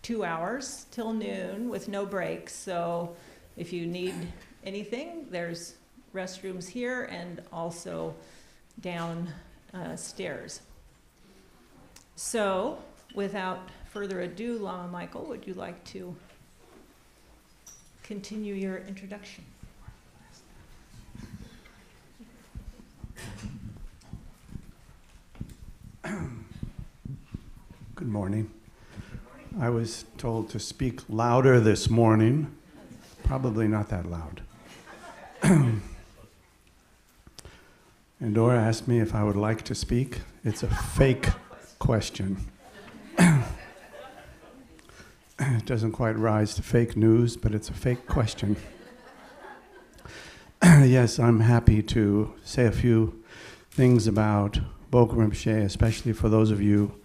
2 hours till noon with no breaks. So if you need anything, there's restrooms here and also downstairs. So without further ado, Lama Michael, would you like to continue your introduction? Good morning. I was told to speak louder this morning. Probably not that loud. And Dora asked me if I would like to speak. It's a fake question. It doesn't quite rise to fake news, but it's a fake question. Yes, I'm happy to say a few things about Boka Rinpoche, especially for those of you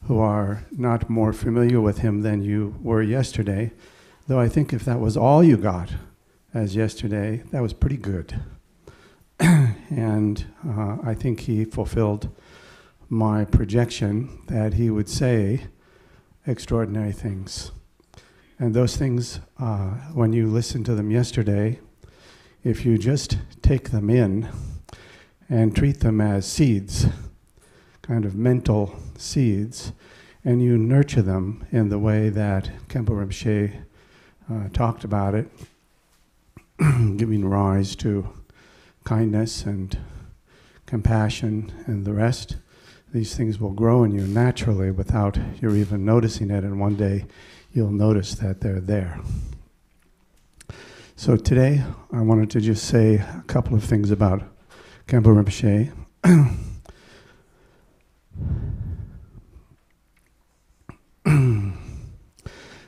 who are not more familiar with him than you were yesterday, though I think if that was all you got as yesterday, that was pretty good. And I think he fulfilled my projection that he would say extraordinary things. And those things, when you listened to them yesterday, if you just take them in and treat them as seeds, kind of mental seeds, and you nurture them in the way that Khenpo Rinpoche talked about it, giving rise to kindness and compassion and the rest, these things will grow in you naturally without you even noticing it, and one day you'll notice that they're there. So today I wanted to just say a couple of things about Khenpo Rinpoche.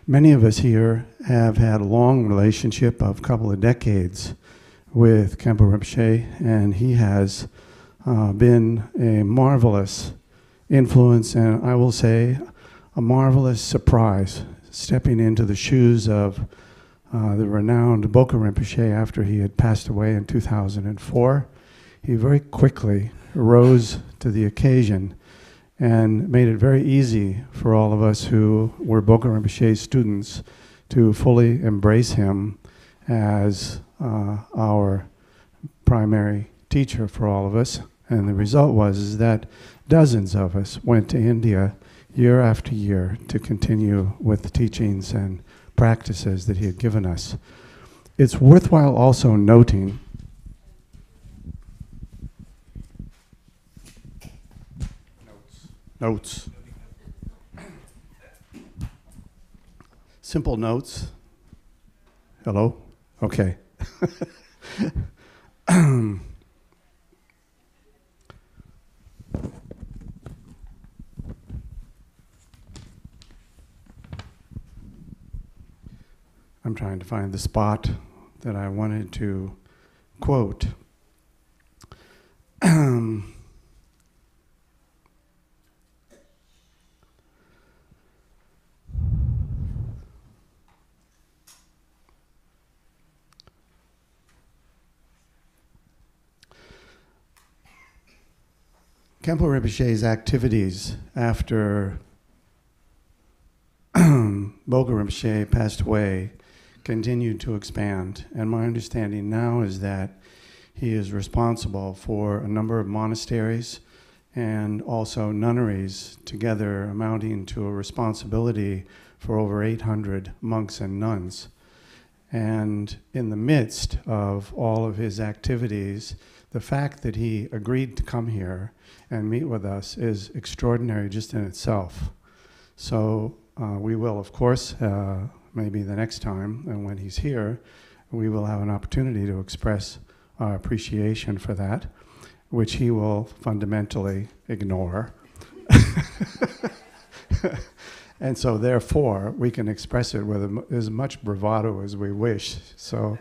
Many of us here have had a long relationship of a couple of decades with Khenpo Rinpoche, and he has been a marvelous influence, and I will say a marvelous surprise, stepping into the shoes of the renowned Boka Rinpoche after he had passed away in 2004. He very quickly rose to the occasion and made it very easy for all of us who were Boka Rinpoche's students to fully embrace him as our primary teacher for all of us. And the result was that dozens of us went to India year after year to continue with the teachings and practices that he had given us. It's worthwhile also noting notes. Simple notes. Hello? Okay. I'm trying to find the spot that I wanted to quote. Khenpo Rinpoche's activities after Boka Rinpoche passed away continued to expand, and my understanding now is that he is responsible for a number of monasteries and also nunneries, together amounting to a responsibility for over 800 monks and nuns. And in the midst of all of his activities, the fact that he agreed to come here and meet with us is extraordinary just in itself. So we will, of course, maybe the next time, and when he's here, we will have an opportunity to express our appreciation for that, which he will fundamentally ignore. And so therefore, we can express it with as much bravado as we wish. So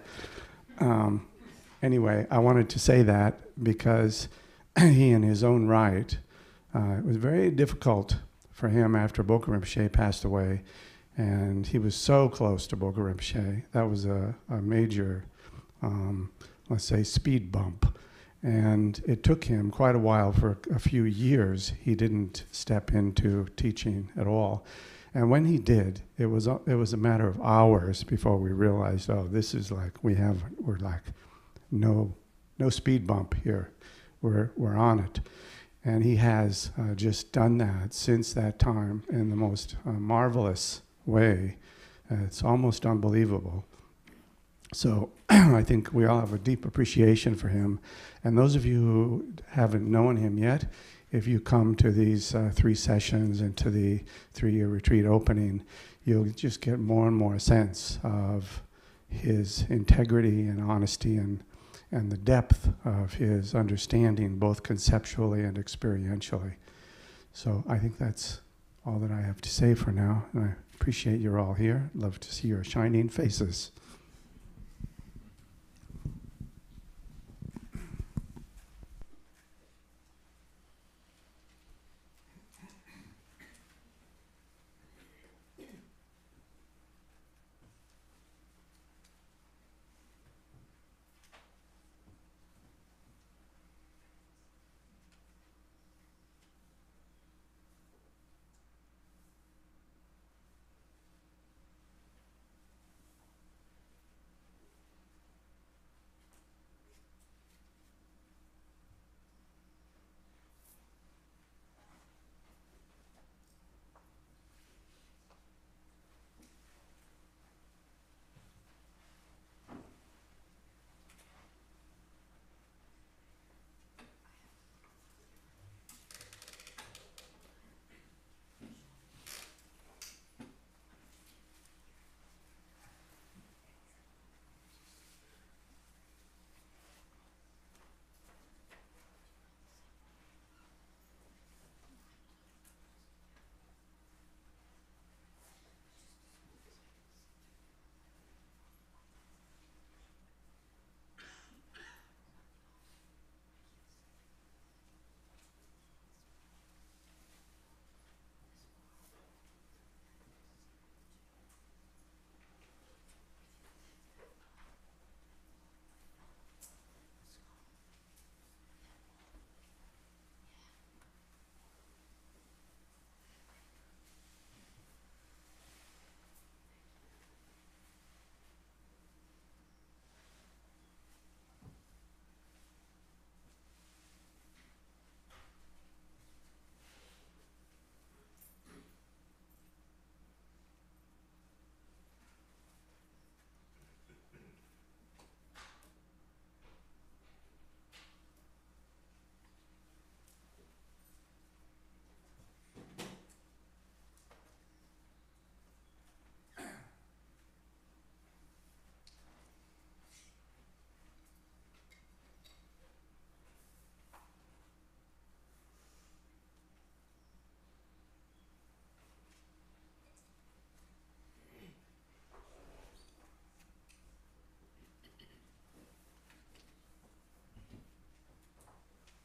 anyway, I wanted to say that because he, in his own right, it was very difficult for him after Boka Rinpoche passed away, and he was so close to Boka Rinpoche. That was a major, let's say, speed bump. And it took him quite a while. For a few years, he didn't step into teaching at all. And when he did, it was a matter of hours before we realized, oh, this is like, we're like, no speed bump here. We're on it. And he has just done that since that time in the most marvelous way. It's almost unbelievable. So I think we all have a deep appreciation for him. And those of you who haven't known him yet, if you come to these 3 sessions and to the 3-year retreat opening, you'll just get more and more sense of his integrity and honesty and the depth of his understanding, both conceptually and experientially. So I think that's all that I have to say for now. And I appreciate you're all here. Love to see your shining faces.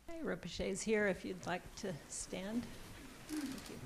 Okay, Rinpoche is here if you'd like to stand. Thank you.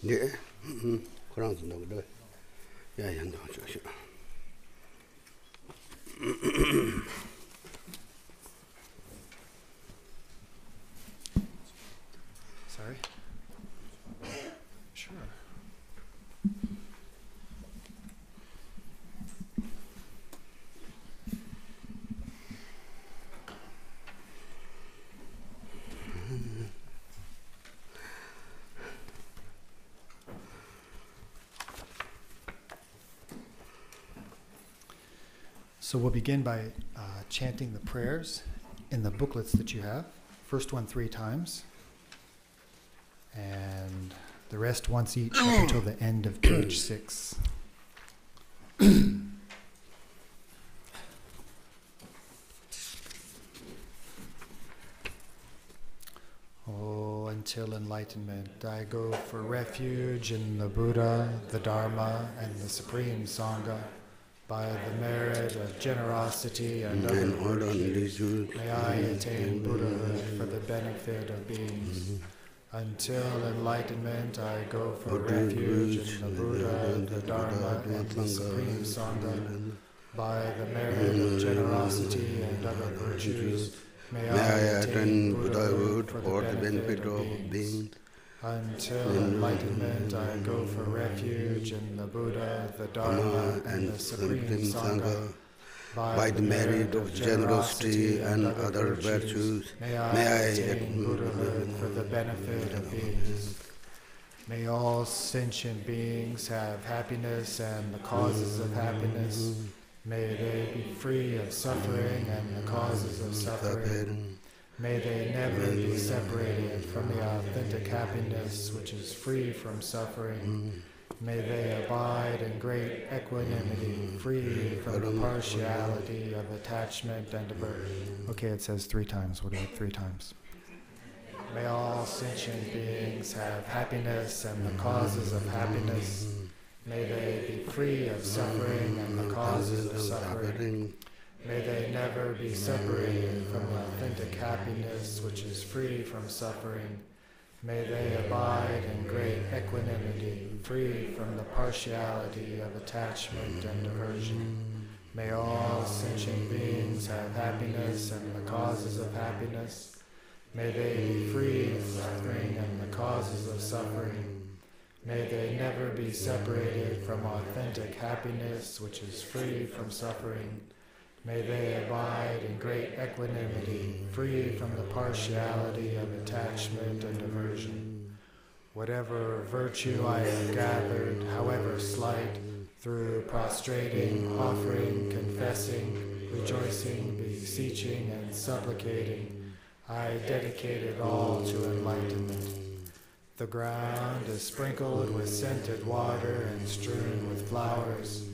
네. 그런 거 그래. 야, 연도 저. Sorry? Sure. So we'll begin by chanting the prayers in the booklets that you have. First one 3 times. And the rest once each up until the end of page 6. Oh, until enlightenment, I go for refuge in the Buddha, the Dharma, and the Supreme Sangha. By the merit of generosity and other virtues, may I attain Buddhahood for the benefit of beings. Until enlightenment, I go for refuge in the Buddha, the Dharma, and the Supreme Sangha. By the merit of generosity and other virtues, may I attain Buddhahood for the benefit of beings. Until enlightenment, I go for refuge in the Buddha, the Dharma, and the Supreme Sangha. By the merit of generosity and other virtues, may I attain Buddhahood for the benefit of beings. May all sentient beings have happiness and the causes of happiness. May they be free of suffering and the causes of suffering. May they never be separated from the authentic happiness which is free from suffering. May they abide in great equanimity, free from the partiality of attachment and aversion. Okay, it says 3 times. We'll do it 3 times. May all sentient beings have happiness and the causes of happiness. May they be free of suffering and the causes of suffering. May they never be separated from the authentic happiness which is free from suffering. May they abide in great equanimity, free from the partiality of attachment and aversion. May all sentient beings have happiness and the causes of happiness. May they be free of suffering and the causes of suffering. May they never be separated from authentic happiness which is free from suffering. May they abide in great equanimity, free from the partiality of attachment and aversion. Whatever virtue I have gathered, however slight, through prostrating, offering, confessing, rejoicing, beseeching, and supplicating, I dedicate it all to enlightenment. The ground is sprinkled with scented water and strewn with flowers.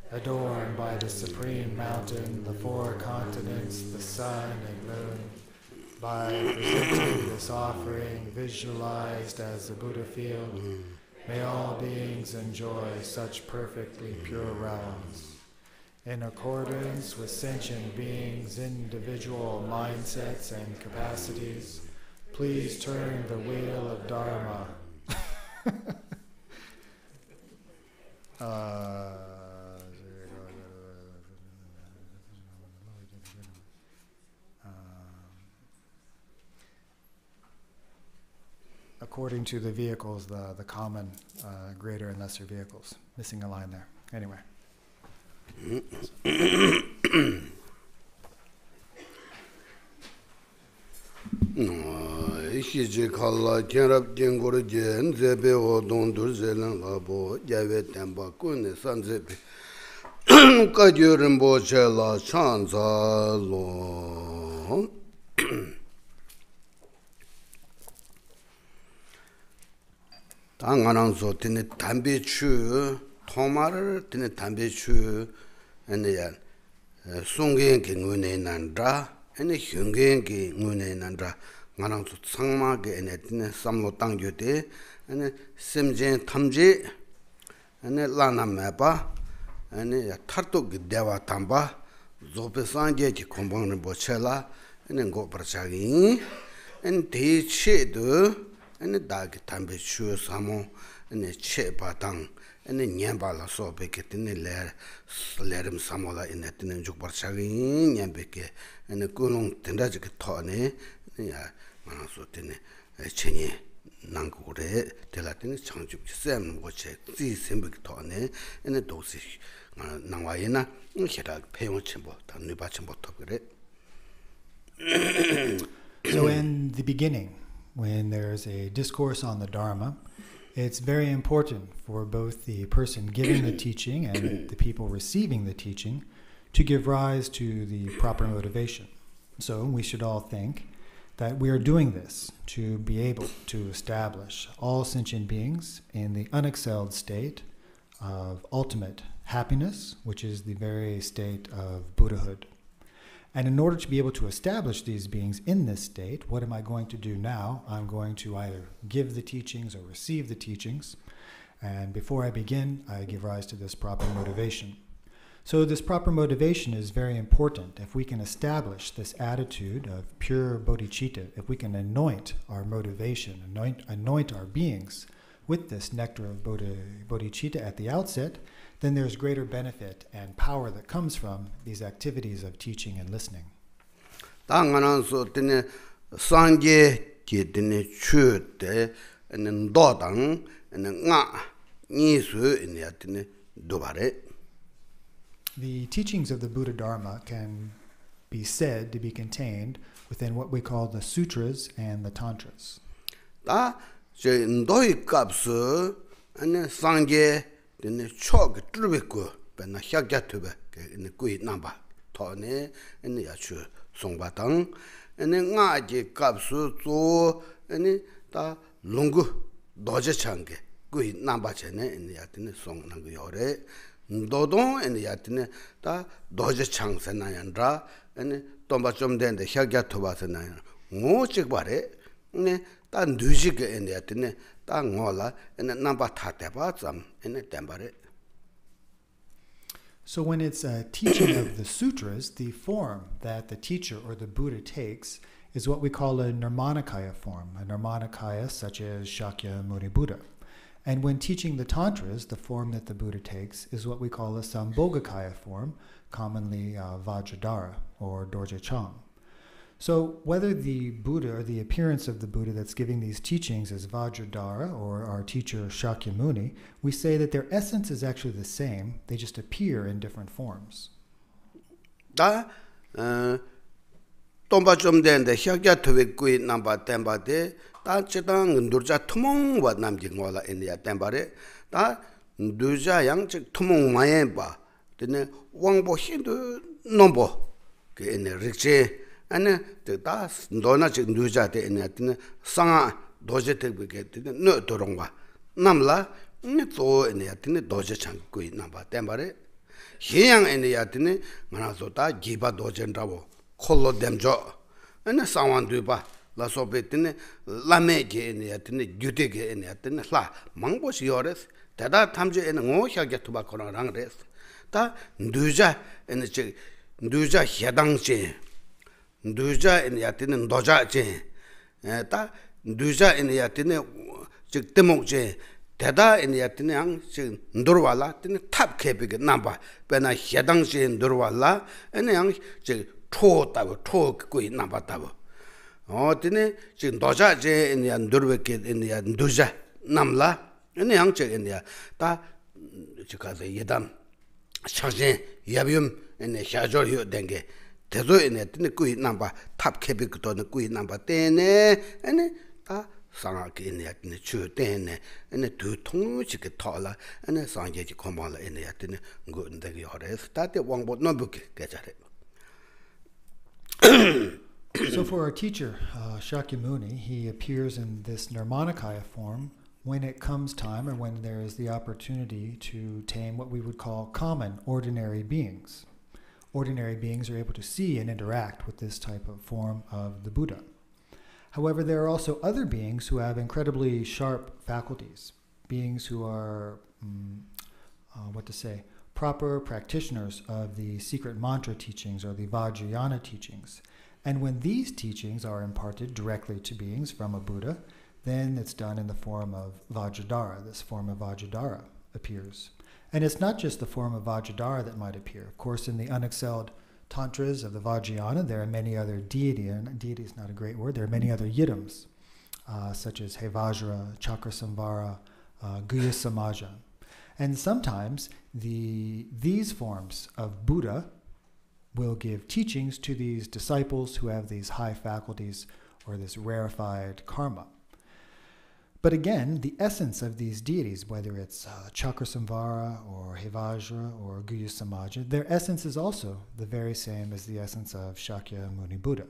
Adorned by the supreme mountain, the 4 continents, the sun and moon. By presenting this offering, visualized as the Buddha field, may all beings enjoy such perfectly pure realms. In accordance with sentient beings' individual mindsets and capacities, please turn the wheel of Dharma. According to the vehicles, the common, greater and lesser vehicles. Missing a line there. Anyway. 이시지 칼라 견랍 견고르젠 제베오 돈두르zel은 라보 야베 템바꾼네 산제베 까디오른 보첼라 찬자로 당하는소 드네 담배추 토마를 드네 담배추 아니야 송겐게 눈에 난다 아니 흉겐게 눈에 난다 나랑도 상마게 에네 드네 삼로 땅교데 아니 심제 탐지 아니 라나메바 아니 타르토게 데와 담바 조페상게기 콤방네 보첼라 아니 고프라차기 엔 대체도 ane dagi tambe chuo samo ene che batang ene nyamba la so beke tene lerim samola ene tene jukbar chagi nyambeke ene kunung tenda jike thone ya manaso tene chenye nangure tela tene changjuk sem goche zi sembek thone ene dosi nangwayena hera peyon chimbo ta nuba chimbo tokre. So in the beginning, when there's a discourse on the Dharma, it's very important for both the person giving the teaching and the people receiving the teaching to give rise to the proper motivation. So we should all think that we are doing this to be able to establish all sentient beings in the unexcelled state of ultimate happiness, which is the very state of Buddhahood. And in order to be able to establish these beings in this state, what am I going to do now? I'm going to either give the teachings or receive the teachings. And before I begin, I give rise to this proper motivation. So this proper motivation is very important. If we can establish this attitude of pure bodhicitta, if we can anoint our motivation, anoint our beings with this nectar of bodhicitta at the outset, then there's greater benefit and power that comes from these activities of teaching and listening. 당안한서 tene sangye ki tene chu te ene ndodang ene nga nisu ene tene dobare. The teachings of the Buddha Dharma can be said to be contained within what we call the sutras and the tantras. 다 제 ndoi kapsu ene sangye tene chog trubeko bena hyagya tube ene kui namba tone ene yachu songbatang ene nga ji kapsu zo ene ta lungu doje change kui namba chene ene yatine song nang yore ndodong ene yatine ta doje chang senayandra ene tomba chom dende hyagya tuba senayandra ngo chikbare ene ta nujik ene yatine ta ngola ene namba tateba zam ene tembare. So when it's a teaching of the sutras, the form that the teacher or the Buddha takes is what we call a Nirmanakaya form, a Nirmanakaya such as Shakyamuni Buddha. And when teaching the tantras, the form that the Buddha takes is what we call a Sambhogakaya form, commonly Vajradhara or Dorje Chang. So whether the Buddha or the appearance of the Buddha that's giving these teachings is Vajradhara or our teacher Shakyamuni, we say that their essence is actually the same, they just appear in different forms. 다 tomba chom dende hyagya tuwe kui namba tembade 다 chitang ndurja tumong wa namji ngola ene ya tembare 다 ndurja yang chik tumong maye ba dene wangbo hindu nombo ke ene rikche ane 다 ndona chik ndurja de ene dene sanga doje tekbe ke dene no dorongwa namla ene zo ene ya dene doje chang kui namba tembare hiyang ene ya dene nganaso 다 giba dojen rabo 콜로 댐조 ene sangwan duba la sobe tene lame ge ene ya tene gyude ge ene ya tene la mangbo shi yores tada tamje ene ngo hyagya tuba koran rang res ta nduja ene che nduja hyadang che nduja ene ya tene ndoja che ta nduja ene ya tene chik temok che tada ene ya tene ang chik ndurwala tene tap kepe ge namba pena hyadang che ndurwala ene ang chik 초 따고 초 그이 남았다고 어디네 지금 도자제 인야 누르베게 인야 누자 남라 이 양적 인야 다 지가서 예담 샤제 야비움 인야 샤조리오 된게 대도 인야 드네 그이 남바 탑 캐빅도 그이 남바 때네 아니 다 상하게 인야 드네 주 때네 아니 두 통지게 터라 아니 상제지 콤발라 인야 드네 그인데 요레스 다때 왕보 넘부게 개자래. So for our teacher, Shakyamuni, he appears in this Nirmanakaya form when it comes time or when there is the opportunity to tame what we would call common, ordinary beings. Ordinary beings are able to see and interact with this type of form of the Buddha. However, there are also other beings who have incredibly sharp faculties, beings who are, proper practitioners of the secret mantra teachings or the Vajrayana teachings. And when these teachings are imparted directly to beings from a Buddha, then it's done in the form of Vajradhara. This form of Vajradhara appears. And it's not just the form of Vajradhara that might appear. Of course, in the unexcelled tantras of the Vajrayana, there are many other deity, and deity is not a great word, there are many other yidams, such as Hevajra, Chakrasamvara, Guya Samaja. And sometimes these forms of Buddha will give teachings to these disciples who have these high faculties or this rarefied karma. But again, the essence of these deities, whether it's Chakrasamvara or Hevajra or Guya Samaja, their essence is also the very same as the essence of Shakyamuni Buddha.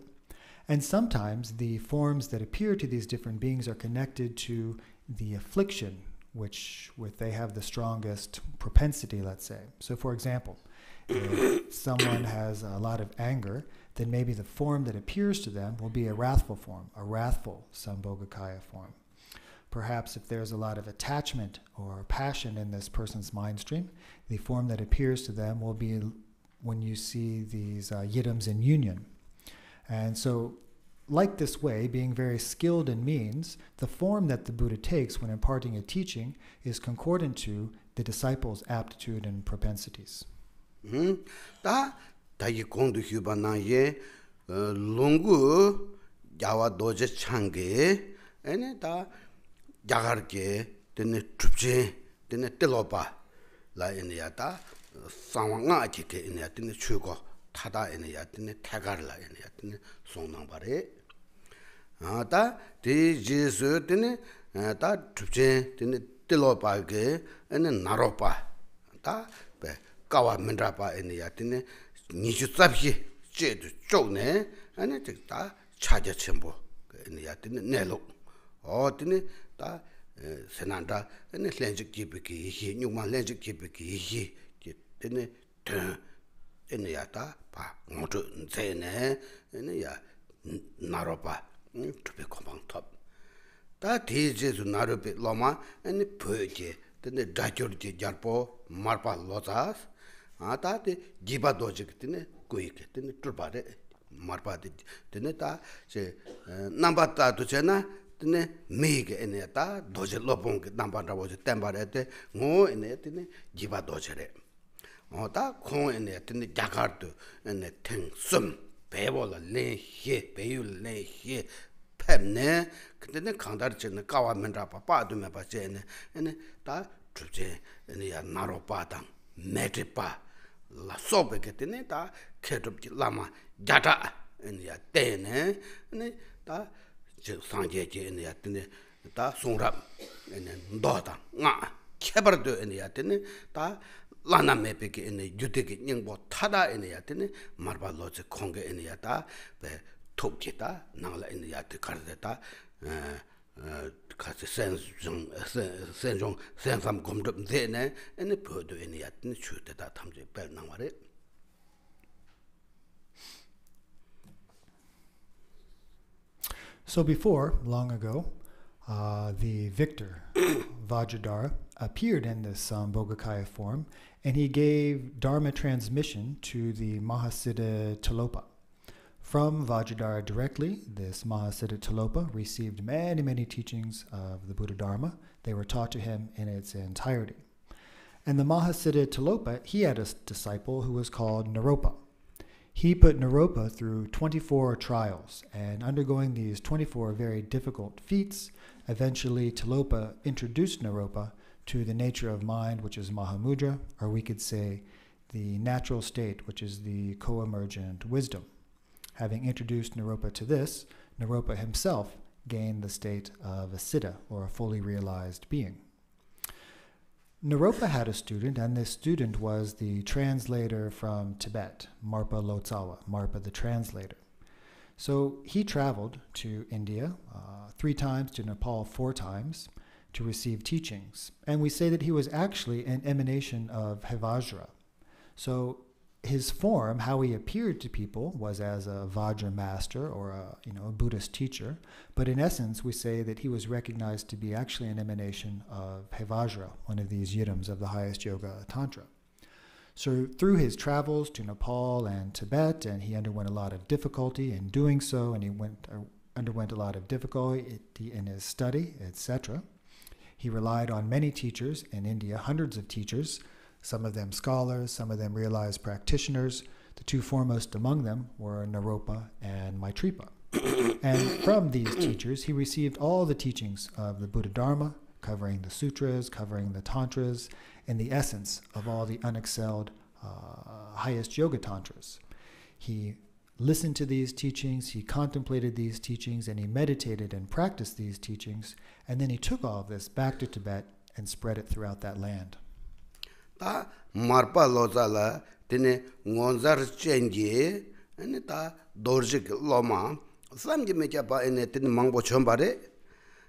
And sometimes the forms that appear to these different beings are connected to the affliction which they have the strongest propensity, let's say. So for example, if someone has a lot of anger, then maybe the form that appears to them will be a wrathful form, a wrathful Sambhogakaya form. Perhaps if there's a lot of attachment or passion in this person's mind stream, the form that appears to them will be when you see these yidams in union. And so, like this way, being very skilled in means, the form that the Buddha takes when imparting a teaching is concordant to the disciple's aptitude and propensities. 다 다이 공도 휴바나예 롱구 야와 도제 창게 에네 다 야가르게 되네 춥지 되네 텔로바 라에네야다 상왕아 지게 에네 되네 추고 타다 에네야 되네 태가르라 에네야 되네 송낭바레 아다 디지스 되네 다 춥지 되네 텔로바게 에네 나로바 다 kawa mendrapa ene ya tine nishu tsabhi chedu chokne ane ta chaja chenpo ene ya tine nelo o tine ta senanda ene lenjik kibiki hi nyuma lenjik kibiki hi tine ene ya ta pa ngoto nzene ene ya naropa tupe kompang top ta tijesu narope loma ene pöje tine dakyurje jarpo marpa lozas 아다데 지바도직드네 고이케드네 tur바레 마르바데 드네 다 제 남바타도 제나 드네 메게 에네다 도제 로봉게 남바라보제 템바레데 고 에네 드네 지바도제레 어다 콩 에네 드네 자카르도 에네 탱숨 베볼라 레히 베율 레히 팸네 근데 강다르체네 까와멘라바 빠두메 바제네 에네 다 주제 에네야 나로바당 메드바 la sobe che tene ta ketup lama jata en ya tene ne ta je sanje je en ya tene ta songrap en ndoda nga kebardo en ya tene ta lana mepe ke en yude ke nyingbo tada en ya tene marba loje konge en ya ta be topje ta nangla en ya te karde ta kasi senjong sensam gomdop zene ene podo ene yatin chute da tamje bel nangware. So before, long ago, the victor, Vajradhara, appeared in this Bogakaya form, and he gave Dharma transmission to the Mahasiddha Talopa. From Vajradhara directly, this Mahasiddha Talopa received many, many teachings of the Buddha Dharma. They were taught to him in its entirety. And the Mahasiddha Talopa, he had a disciple who was called Naropa. He put Naropa through 24 trials, and undergoing these 24 very difficult feats, eventually Talopa introduced Naropa to the nature of mind, which is Mahamudra, or we could say the natural state, which is the co-emergent wisdom. Having introduced Naropa to this, Naropa himself gained the state of a siddha, or a fully realized being. Naropa had a student, and this student was the translator from Tibet, Marpa Lotsawa, Marpa the translator. So he traveled to India 3 times, to Nepal 4 times, to receive teachings. And we say that he was actually an emanation of Hevajra. So his form, how he appeared to people, was as a Vajra master or a Buddhist teacher, but in essence we say that he was recognized to be actually an emanation of Hevajra, one of these yidams of the highest yoga tantra. So through his travels to Nepal and Tibet, and he underwent a lot of difficulty in doing so, and he went underwent a lot of difficulty in his study, etc. He relied on many teachers in India, hundreds of teachers, some of them scholars, some of them realized practitioners. The two foremost among them were Naropa and Maitripa. And from these teachers, he received all the teachings of the Buddha Dharma, covering the sutras, covering the tantras, and the essence of all the unexcelled highest yoga tantras. He listened to these teachings, he contemplated these teachings, and he meditated and practiced these teachings, and then he took all of this back to Tibet and spread it throughout that land. Ta marpa lozala tene ngonzar chenji ene ta dorjik loma samji mecha ba ene tene mangbo chombare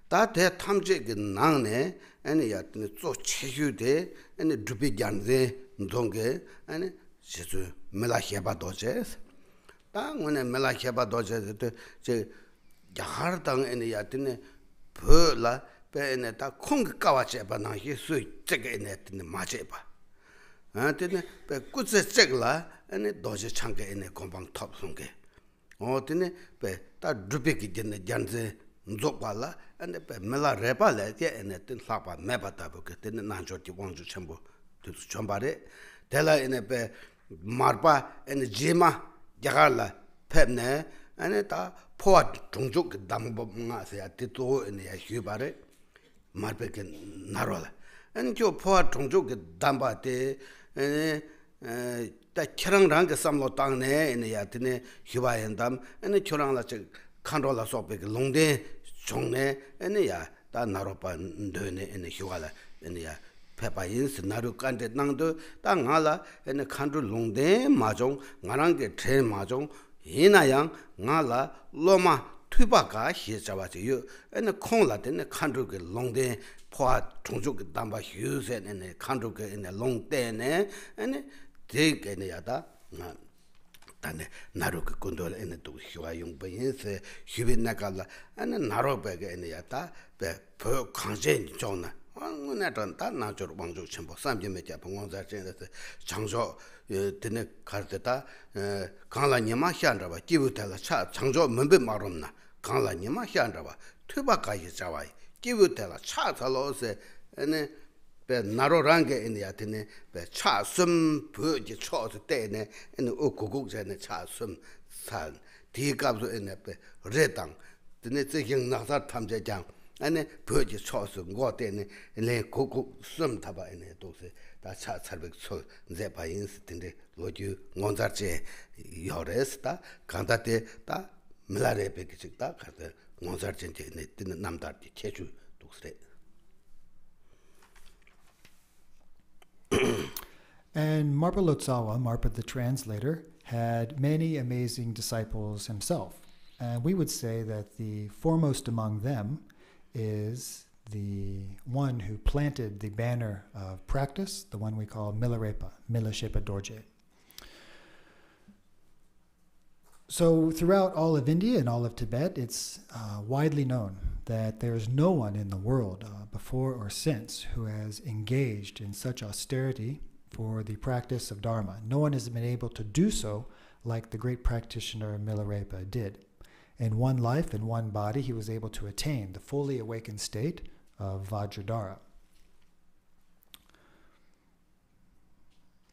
ta te thamje ge nangne ene ya tene zo chehu de ene drupi janze ndonge ene jesu mela heba dojes ta ngone mela heba dojes te je jahar dang ene ya tene phola pe ene ta khong kawache ba na hi su chege ene tene mache ba tene pe kutse chegla ene doje changge ene kompang top sungge tene pe ta drupe ki dene janze nzokpala ene pe mela repa le ke ene ten lapa meba tabu ke tene nanjo ti wangju chambo tu chombare tela ene pe marpa ene jema jagarla pepne ene ta poa tungjuk dambo nga se ya tito ene ya hyubare marpe ke narola ene kyo poa tungjuk damba te 다 결랑랑 그 삼로 땅네 ene ya tene 휴바엔담 ene 결랑라 저 칸롤라 소베 롱데 종네 ene ya 다 나로파 ndene ene 휴가라 ene ya 페바인스 나루 깐데 낭도 다 nga라 ene 칸루 롱데 마종 nga랑게 제 마종 이나양 nga라 로마 투바가 히자바지요 ene 콩라 데네 칸루게 롱데 포아 종족 담바 휴세네 칸루게 ene 롱데네 ene 되게네 야다 다네 나루게 콘돌 ene 또 휴가 용바인세 휴빈나갈라 ene 나로베게 ene 야다 베 강제 존나 오늘은 다 나저로 방조 첨부 삼점에자 봉원자 전에서 장조 드네 갈때다 강라님아 향자바 기부텔라 차 장조 문배 말없나 강라님아 향자바 퇴바까지 잡아 기부텔라 차 살로세 ene be narorange ene yatene be cha sum buji cho스 때네 ene ukugug전에 cha sum 산 디갑도 ene be redang 드네 지경 나사 탐제장 ene buji cho스 ngo 때네 ene kugu sum taba ene 도세 다 차차백 소 제바인스 텐데 로주 ngonzarche 요레스다 간다테 다 밀라레 베기직다 가데 ngonzarche 네 뜨는 남다르티 체주 독스레 And Marpa Lotsawa, Marpa the translator, had many amazing disciples himself. And we would say that the foremost among them is the one who planted the banner of practice, the one we call Milarepa, Milashepa Dorje. So throughout all of India and all of Tibet, it's widely known that there's no one in the world, before or since, who has engaged in such austerity for the practice of Dharma. No one has been able to do so like the great practitioner Milarepa did. In one life, in one body, he was able to attain the fully awakened state of Vajradhara.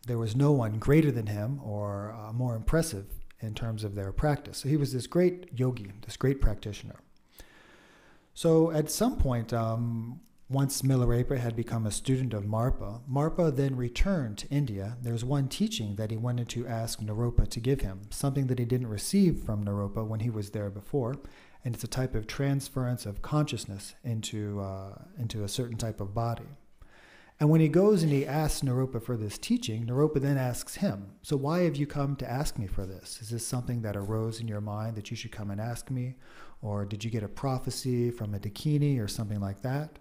There was no one greater than him or more impressive in terms of their practice. So he was this great yogi, this great practitioner. So at some point, once Milarepa had become a student of Marpa, Marpa then returned to India. There's one teaching that he wanted to ask Naropa to give him, something that he didn't receive from Naropa when he was there before, and it's a type of transference of consciousness into a certain type of body. And when he goes and he asks Naropa for this teaching, Naropa then asks him, so why have you come to ask me for this? Is this something that arose in your mind that you should come and ask me? Or did you get a prophecy from a Dakini or something like that?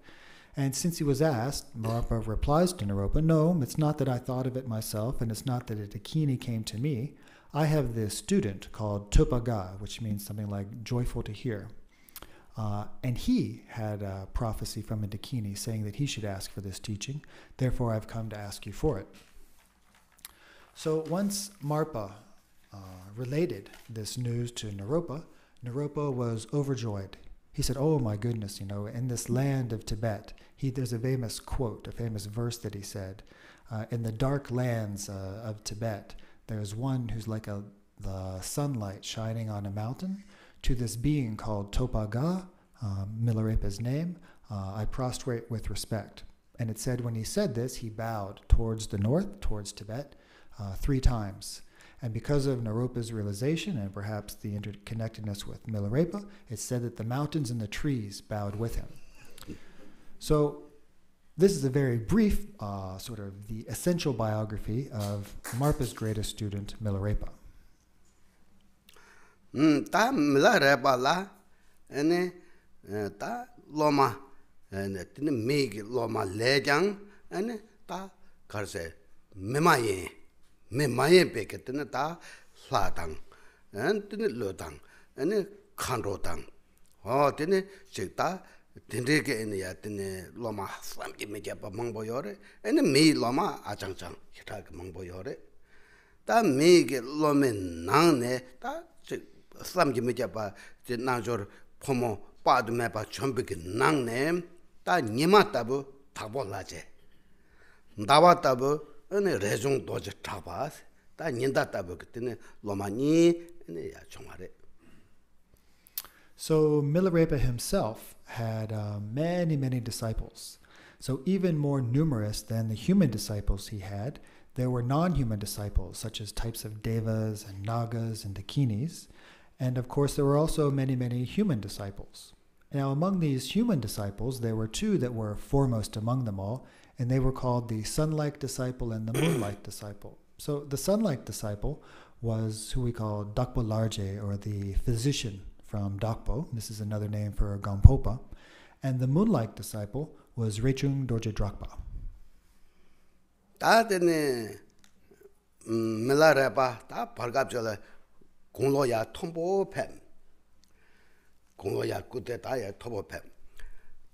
And since he was asked, Naropa replies to Naropa, no, it's not that I thought of it myself, and it's not that a Dakini came to me. I have this student called Tupaga, which means something like joyful to hear. And he had a prophecy from a Dakini saying that he should ask for this teaching. Therefore, I've come to ask you for it. So once Marpa related this news to Naropa, Naropa was overjoyed. He said, "Oh my goodness, in this land of Tibet," there's a famous quote, a famous verse that he said, "In the dark lands of Tibet, there's one who's like the sunlight shining on a mountain. To this being called Topaga, Milarepa's name, I prostrate with respect." And it said when he said this, he bowed towards the north, towards Tibet, 3 times. And because of Naropa's realization and perhaps the interconnectedness with Milarepa, it's said that the mountains and the trees bowed with him. So this is a very brief, sort of the essential biography of Marpa's greatest student, Milarepa. Ta Milarepa la, ene ta loma, ene tine megi loma lejang, ene ta karse memaye. Me maye peke tene ta la tang, tene lo tang, ene khanro tang. Oh, tene chik ta tene ke ene ya tene loma samji me japa mangbo yore, ene me loma achang chang hita ke mangbo yore. Ta me ke lome nang ne ta chik samji me japa te nang jor pomo padu me pa chombe ke nang ne ta nima tabu thabo la je. Dawa tabu ane rezong doje tapas ta ninda tabu kitene lomani ane ya chongare. So Milarepa himself had many disciples. So even more numerous than the human disciples he had, there were non-human disciples, such as types of devas and nagas and dakinis. And of course, there were also many human disciples. Now, among these human disciples, there were 2 that were foremost among them all, and they were called the sun-like disciple and the moon-like disciple. So the sun-like disciple was who we call Dakpo Larje, or the physician from Dakpo. This is another name for Gampopa. And the moon-like disciple was Rechung Dorje Drakpa. Ta dene Milarepa ta pargapjala gonglo ya tombo pem. Gonglo ya kute ta ya tombo pem.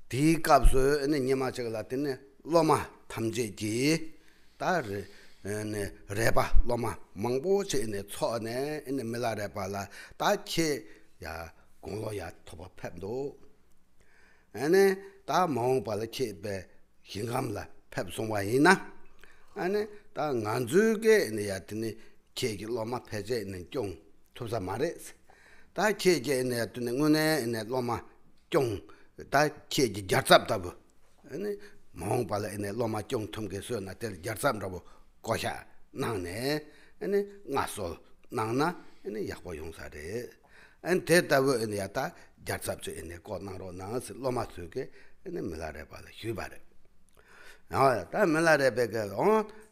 Di kapsu ene nyema chagala dene loma tamje ji ta ne reba loma mangbo che ne cho ne ene Milarepa la ta che ya gonglo ya tombo pem do. Ene ta mong pa la che be hingam la pep songwa ina. ane ta nganzuge ne yatni kegi loma peje ne kyong tupsa mares ta kegi ne yatni ngune ne loma kyong ta kegi jarsap tabu ane mong pala ne loma kyong tumge so na tel jarsap tabu kosha nang ne ane ngasol nang na ane yakbo yongsare ane te tabu ne yata jarsap che ne ko nang ro nang loma suge ane milare pala hubare ta Milarepa ke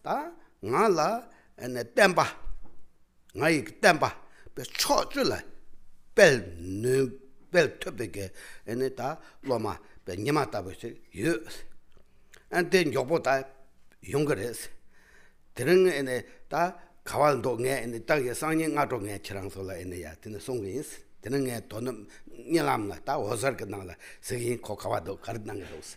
ta ngala ene tempa ngai tempa be choju la bel nu bel topeke ene ta loma be nyamata be yu ante yobota yongres tereng ene ta kawaldo nge ene ta ye sangye ngado nge chirangsola ene ya tene songis tereng nge don nyelamla ta osar ke nangla segi ko kawado kardnang dos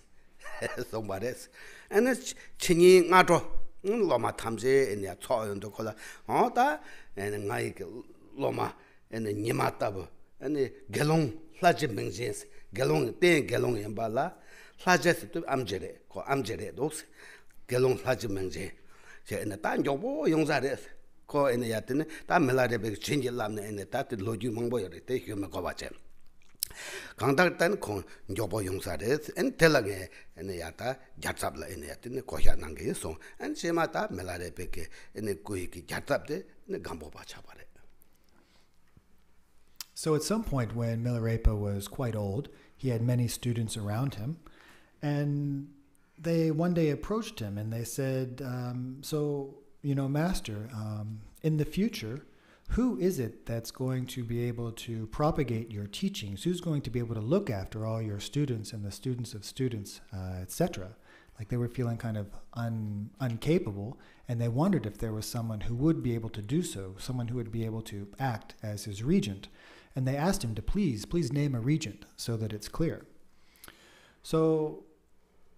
sombares ene chini ngato loma tamje ene choyondo kola ta ene ngai loma ene nyimatabu ene gelong laje mengjes gelong ten gelong yambala laje tu amjere ko amjere dos gelong laje mengje je ene tan jobo yongzare ko ene yatene ta Milarepa chinje lamne ene ta loju mangbo yore te hyome ko bache 강달 땐 jobo 용사레 엔 텔라게 ene yata jatsabla ene yatine kohya nange so en semata Milarepa ene kuiki jatsabde ene Gampopa chabare. So at some point when Milarepa was quite old, he had many students around him, and they one day approached him and they said, Master, in the future, who is it that's going to be able to propagate your teachings? Who's going to be able to look after all your students and the students of students, etc.? Like they were feeling kind of incapable, and they wondered if there was someone who would be able to do so, someone who would be able to act as his regent. And they asked him to please name a regent so that it's clear. So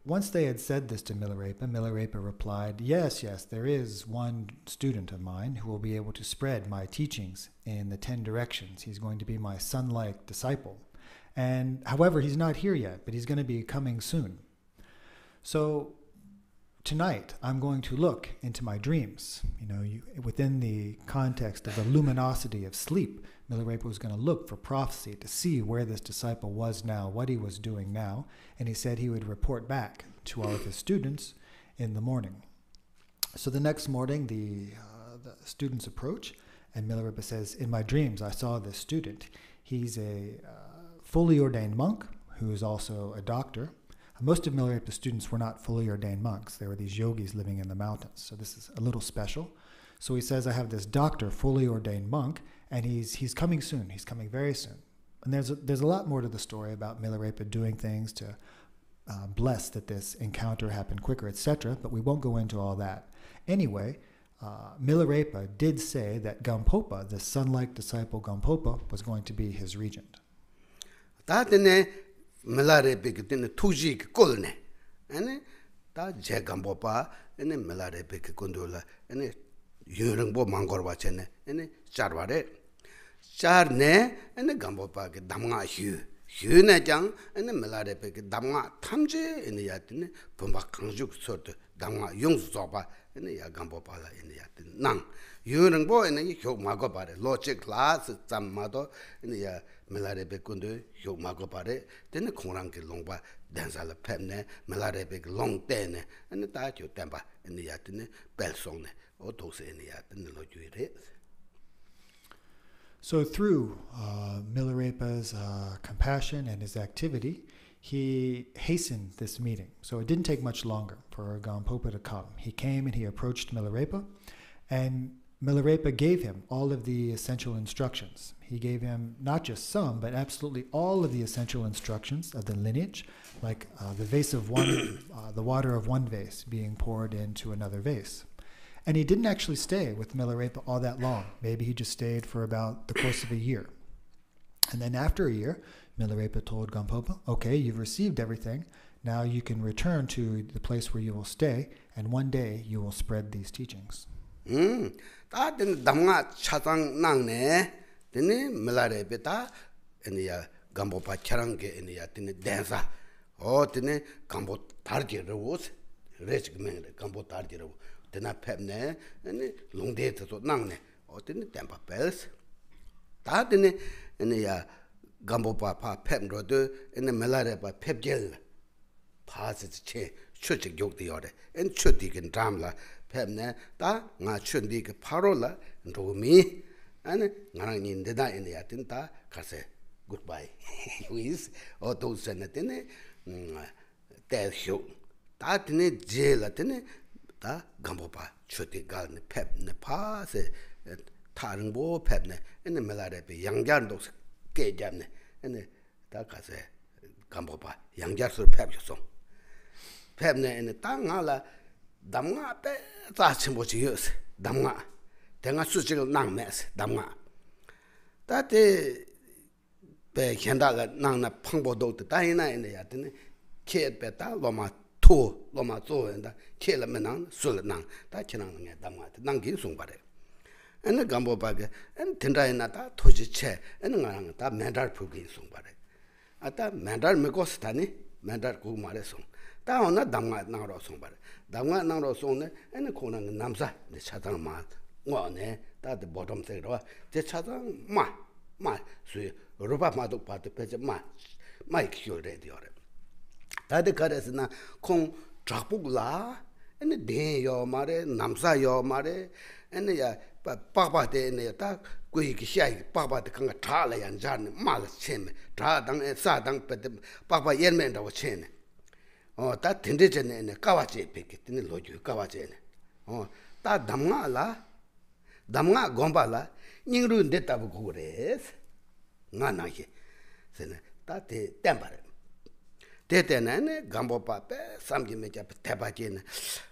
once they had said this to Milarepa replied, yes, there is one student of mine who will be able to spread my teachings in the 10 directions. He's going to be my son-like disciple. And however, he's not here yet, but he's going to be coming soon. So tonight, I'm going to look into my dreams. Within the context of the luminosity of sleep, Milarepa was going to look for prophecy to see where this disciple was now, what he was doing now, and he said he would report back to all of his students in the morning. So the next morning, the students approach, and Milarepa says, in my dreams, I saw this student. He's a fully ordained monk who is also a doctor. Most of Milarepa's students were not fully ordained monks. They were these yogis living in the mountains. So this is a little special. So he says, I have this doctor, fully ordained monk, and he's coming soon. He's coming very soon. And there's a lot more to the story about Milarepa doing things to bless that this encounter happened quicker, etc. But we won't go into all that. Anyway, Milarepa did say that Gampopa, the son-like disciple Gampopa, was going to be his regent. Milarepa kitine tuji ki kolne ane ta je Gampopa ane Milarepa ki kondola ane yurengbo mangorwa chene ane charware charne ane Gampopa ki damga hyu ne jang ane Milarepa ki damga tamje ane yatine bomba kangjuk sort damga yongsu soba ane ya Gampopa la ane yatine nang yurengbo ane hyo magobare logic class zamado ane ya Milarepa kundu hyo magobare tene kongrang ki longba dansala pemne Milarepa ki long tene ane ta hyo temba ane yatine belsongne o tose ane yatine lo juire. So through Milarepa's compassion and his activity, he hastened this meeting. So it didn't take much longer for Gampopa to come. He came and he approached Milarepa, and Milarepa gave him all of the essential instructions. He gave him not just some, but absolutely all of the essential instructions of the lineage, like the vase of one, the water of one vase being poured into another vase. And he didn't actually stay with Milarepa all that long. Maybe he just stayed for about the course of a year. And then after a year, Milarepa told Gampopa, okay, you've received everything. Now you can return to the place where you will stay, and one day you will spread these teachings. Ta den damga chasang nangne dene Milarepa ta ene ya Gampopa charange ene ya dene densa o dene Gampo tarje ros rech gmeng Gampo tarje ro dena pepne ene longde to nangne o dene tempa pels ta dene ene ya Gampopa pa pep ro de ene Milarepa pepgel pa se che chuchik yogdi yore en chuti kin dramla pepne ta nga chundi ke parola romi ane ngarang nin deda ene yatin ta kase goodbye with o to senatene tel hyo ta tene jela tene ta Gampopa chuti gal ne pepne pa se tarngbo pepne ene Milarepa yangjar do ke jamne ene ta kase Gampopa yangjar sur pep yosong pepne ene ta ngala damga pe ta chimbo chi yos damga tenga su chi nang mes damga ta te pe khenda la nang na phangbo do ta ina ene ya tene ke pe ta loma to loma zo enda ke la menang sul nang ta chinang nge damga nang gi sung bare ene Gampopa ge en tendra ina ta thoji che ene ngang ta mandar phu gi sung bare ata mandar me ko stani mandar ku mare sung ta ona damga nang ro sung bare damga nang ro sung ne ene konang namsa ne chadang ma ngo ne ta de bottom se ro je chadang ma su rupa ma do pa de pe ma kyo re di ore ta de kares na kong chapuk la ene de yo mare namsa yo mare ene ya pa de ne ta kui ki shai pa de kang cha la yan jan ma la chen tra dang sa dang pe pa yen men da wo chen 다 텐데제네 까와제 베케트네 로주 까와제네 다 담가라 담가 곰발라 닝루 데타부 고레스 나나게 세네 다테 템바레 데테네 Gampopa 페 삼지메자 테바제네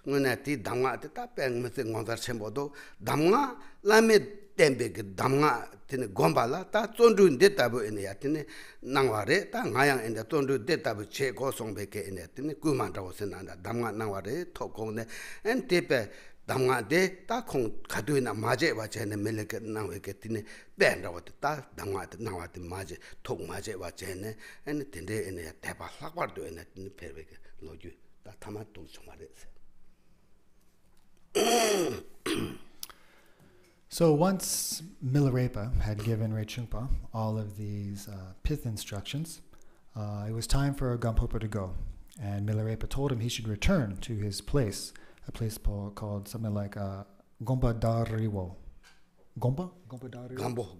응네 티 담가 다 뺑메세 응원자 쳔보도 담가 라메 tembe ke damga tene gombala ta tondu de tabu ene ya tene nangware ta ngayang ende tondu de tabu che go songbe ke ene tene kuman tawo senanda damga nangware tokone en tepe damga de ta khong kaduina maje wa chene meleke nangwe ke tene bendawo ta damga de nangwa de maje tok maje wa chene ene tende ene ya teba lakbar do ene tene perbe ke loju ta tama tum chomare. So once Milarepa had given Rinpoche all of these pith instructions, it was time for Gampopa to go. And Milarepa told him he should return to his place, a place called something like Gompa Dariwo. Gompa? Gompa Dariwo?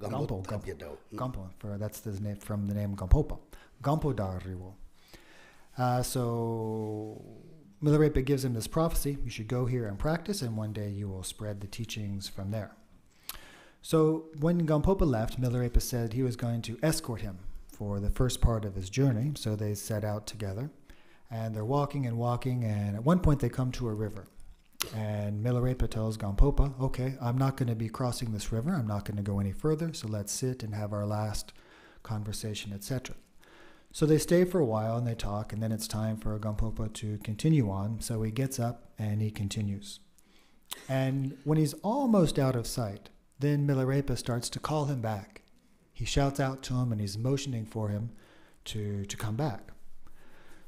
Gampo. That's the name from the name Gampopa. Gampo Dariwo. So Milarepa gives him this prophecy: you should go here and practice, and one day you will spread the teachings from there. So when Gampopa left, Milarepa said he was going to escort him for the first part of his journey. So they set out together, and they're walking, and at one point they come to a river. And Milarepa tells Gampopa, okay, I'm not going to be crossing this river. I'm not going to go any further, so let's sit and have our last conversation, etc. So they stay for a while and they talk, and then it's time for Gampopa to continue on. So he gets up and he continues. And when he's almost out of sight, then Milarepa starts to call him back. He shouts out to him and he's motioning for him to come back.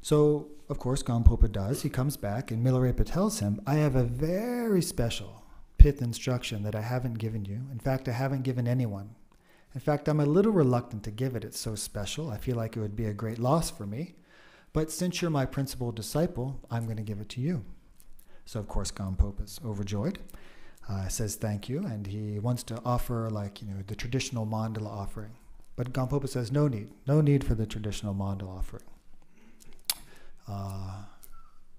So, of course, Gampopa does. He comes back and Milarepa tells him, I have a very special pith instruction that I haven't given you. In fact, I haven't given anyone. In fact, I'm a little reluctant to give it. It's so special. I feel like it would be a great loss for me. But since you're my principal disciple, I'm going to give it to you. So, of course, Gampopa's overjoyed. Says thank you, and he wants to offer the traditional mandala offering. But Gampopa says no need for the traditional mandala offering.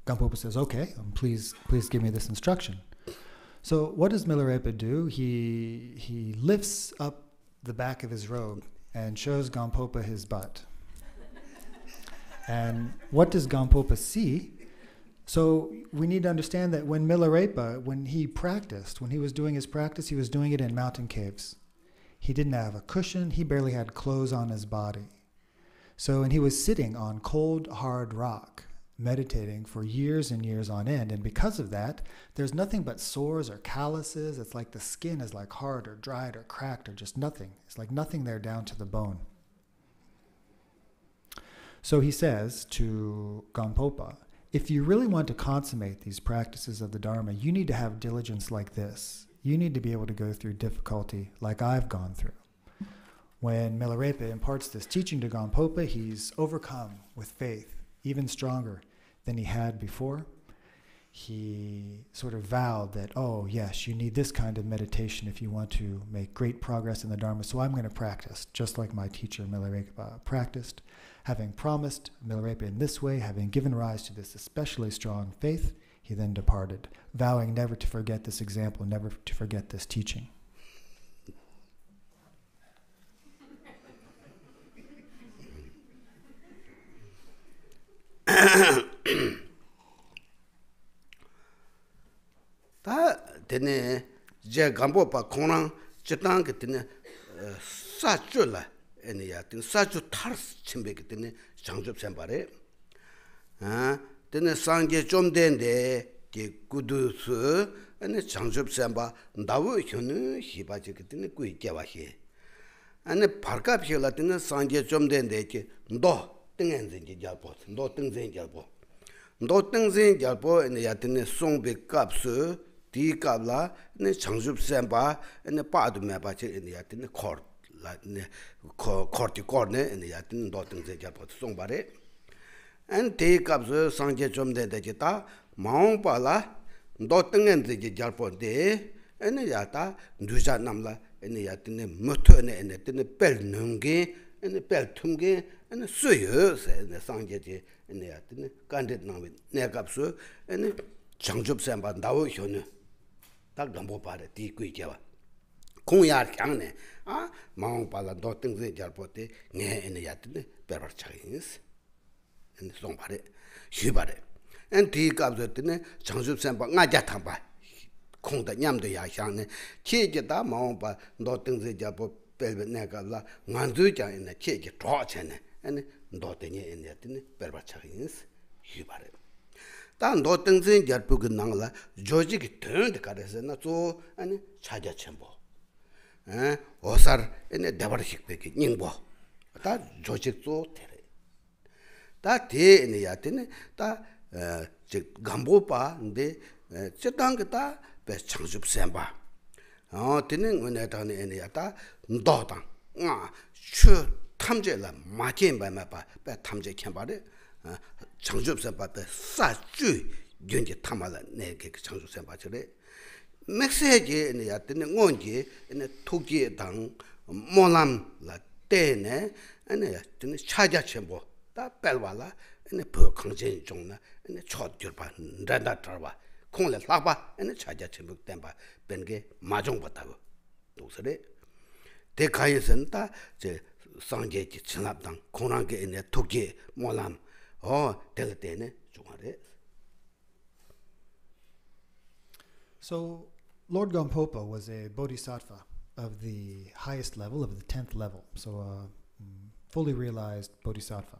Gampopa says, okay, please give me this instruction. So what does Milarepa do? He lifts up the back of his robe and shows Gampopa his butt. And what does Gampopa see? So we need to understand that when Milarepa, when he was doing his practice, he was doing it in mountain caves. He didn't have a cushion. He barely had clothes on his body. And he was sitting on cold, hard rock, meditating for years and years on end. And because of that, there's nothing but sores or calluses. It's like the skin is like hard or dried or cracked or just nothing. It's like nothing there down to the bone. So he says to Gampopa, if you really want to consummate these practices of the Dharma, you need to have diligence like this. You need to be able to go through difficulty like I've gone through. When Milarepa imparts this teaching to Gampopa, he's overcome with faith, even stronger than he had before. He sort of vowed that, oh yes, you need this kind of meditation if you want to make great progress in the Dharma, so I'm going to practice, just like my teacher Milarepa practiced. Having promised Milarepa in this way, having given rise to this especially strong faith, he then departed, vowing never to forget this example, never to forget this teaching. 다 되네 제 Gampopa 공랑 저당 그때네 사줄라 애니야 된 사주 타르스 침베기 때문에 장접 셈바래 아 되네 상계 좀 된데 게 구두스 아니 장접 셈바 나우 현은 희바지 그때네 꾸이게와히 아니 발갑히라 되네 상계 좀 된데 게너 땡엔진지 잡고 너 땡진지 잡고 너 땡진지 잡고 애니야 되네 송비 값스 디갑라 네 장접 셈바 아니 빠도 매바지 애니야 되네 코 corticorne and the Latin dotting the Japot song bare and take up the Sanje Jom de Jeta, Mount Pala, dotting and the Japot de, and the Yata, Duja Namla, and the Yatin Mutone and the Pel Nungi, and the Pel Tungi, and the Suyers, and the Sanje, and the Yatin, Candid Nami, Negapsu, and the Changjup Samba, Dao Hunu, Gampopa, the Quickava. 공야ር 강네 아 마음발라 도땡제 잘포테 네 에네야트네 베버차이스 엔 송바레 휴바레 엔 디갑저트네 장줍센바 나자 탐바 콩다 냠도 야샹네 체게다 마오바 너 등세 잡고 벨베 내가라 만주자네 체게 좋아체네 아니 너더니 에네드네 벨바차인스 유바레 딴너 등세 잡고 그나라 조지기 던데 가르세나 또 아니 차자첨보 오살 에네 대바르식베기 닝보 다 조직도 테레 다 대에네 야테네 다 감보파인데 저당다 배 창습 셈바 되는 은혜다네 애야다 너당 추 탐제라 마겐바마바 배 탐제 캠바데 창습 셈바 배 사주 연제 탐말라 내게 창습 셈바 저래 메시지 애야 되는 on지 에 토기에 당 몰람라 때네 애야 되는 차자 첨보 다 벨발라 에 버강제 종나 에 초드르바 란다 트라바 콩레 라바 에 차자 첨보 템바 벤게 마종 받다고 도서래 대가에선 다제 상제지 진압당 공랑게 에 토기 몰람 될 때네 종하래. So Lord Gampopa was a bodhisattva of the highest level, of the 10th level, so a fully realized bodhisattva.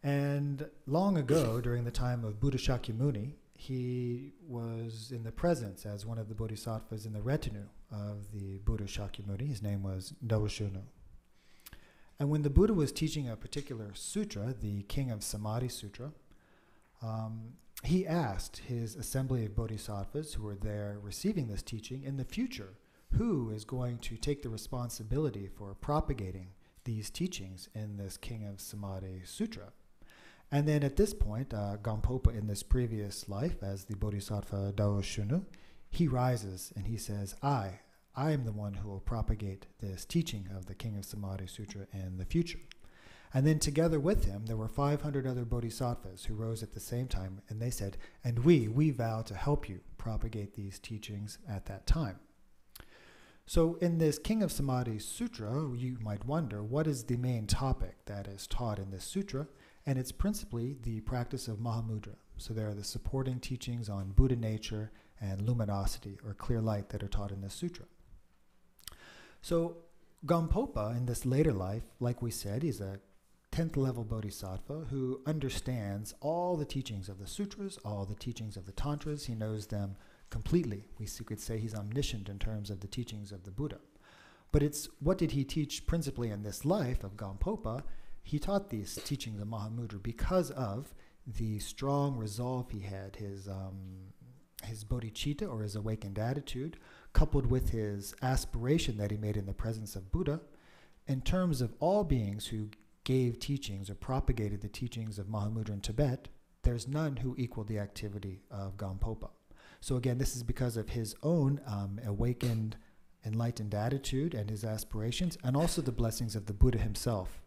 And long ago, during the time of Buddha Shakyamuni, he was in the presence as one of the bodhisattvas in the retinue of the Buddha Shakyamuni. His name was Dawashunu. And when the Buddha was teaching a particular sutra, the King of Samadhi Sutra, he asked his assembly of bodhisattvas who were there receiving this teaching, in the future, who is going to take the responsibility for propagating these teachings in this King of Samadhi Sutra? And then at this point, Gampopa, in this previous life as the bodhisattva Dawashunu, he rises and he says, I am the one who will propagate this teaching of the King of Samadhi Sutra in the future. And then together with him, there were 500 other bodhisattvas who rose at the same time, and they said, and we vow to help you propagate these teachings at that time. So in this King of Samadhi Sutra, you might wonder, what is the main topic that is taught in this sutra? And it's principally the practice of Mahamudra. So there are the supporting teachings on Buddha nature and luminosity, or clear light, that are taught in this sutra. So Gampopa, in this later life, like we said, he's a 10th level bodhisattva who understands all the teachings of the sutras, all the teachings of the tantras. He knows them completely. We could say he's omniscient in terms of the teachings of the Buddha. But it's what did he teach principally in this life of Gampopa? He taught these teachings of Mahamudra because of the strong resolve he had, his bodhicitta, or his awakened attitude, coupled with his aspiration that he made in the presence of Buddha, in terms of all beings who gave teachings or propagated the teachings of Mahamudra in Tibet. There's none who equaled the activity of Gampopa. So again, this is because of his own awakened, enlightened attitude and his aspirations, and also the blessings of the Buddha himself.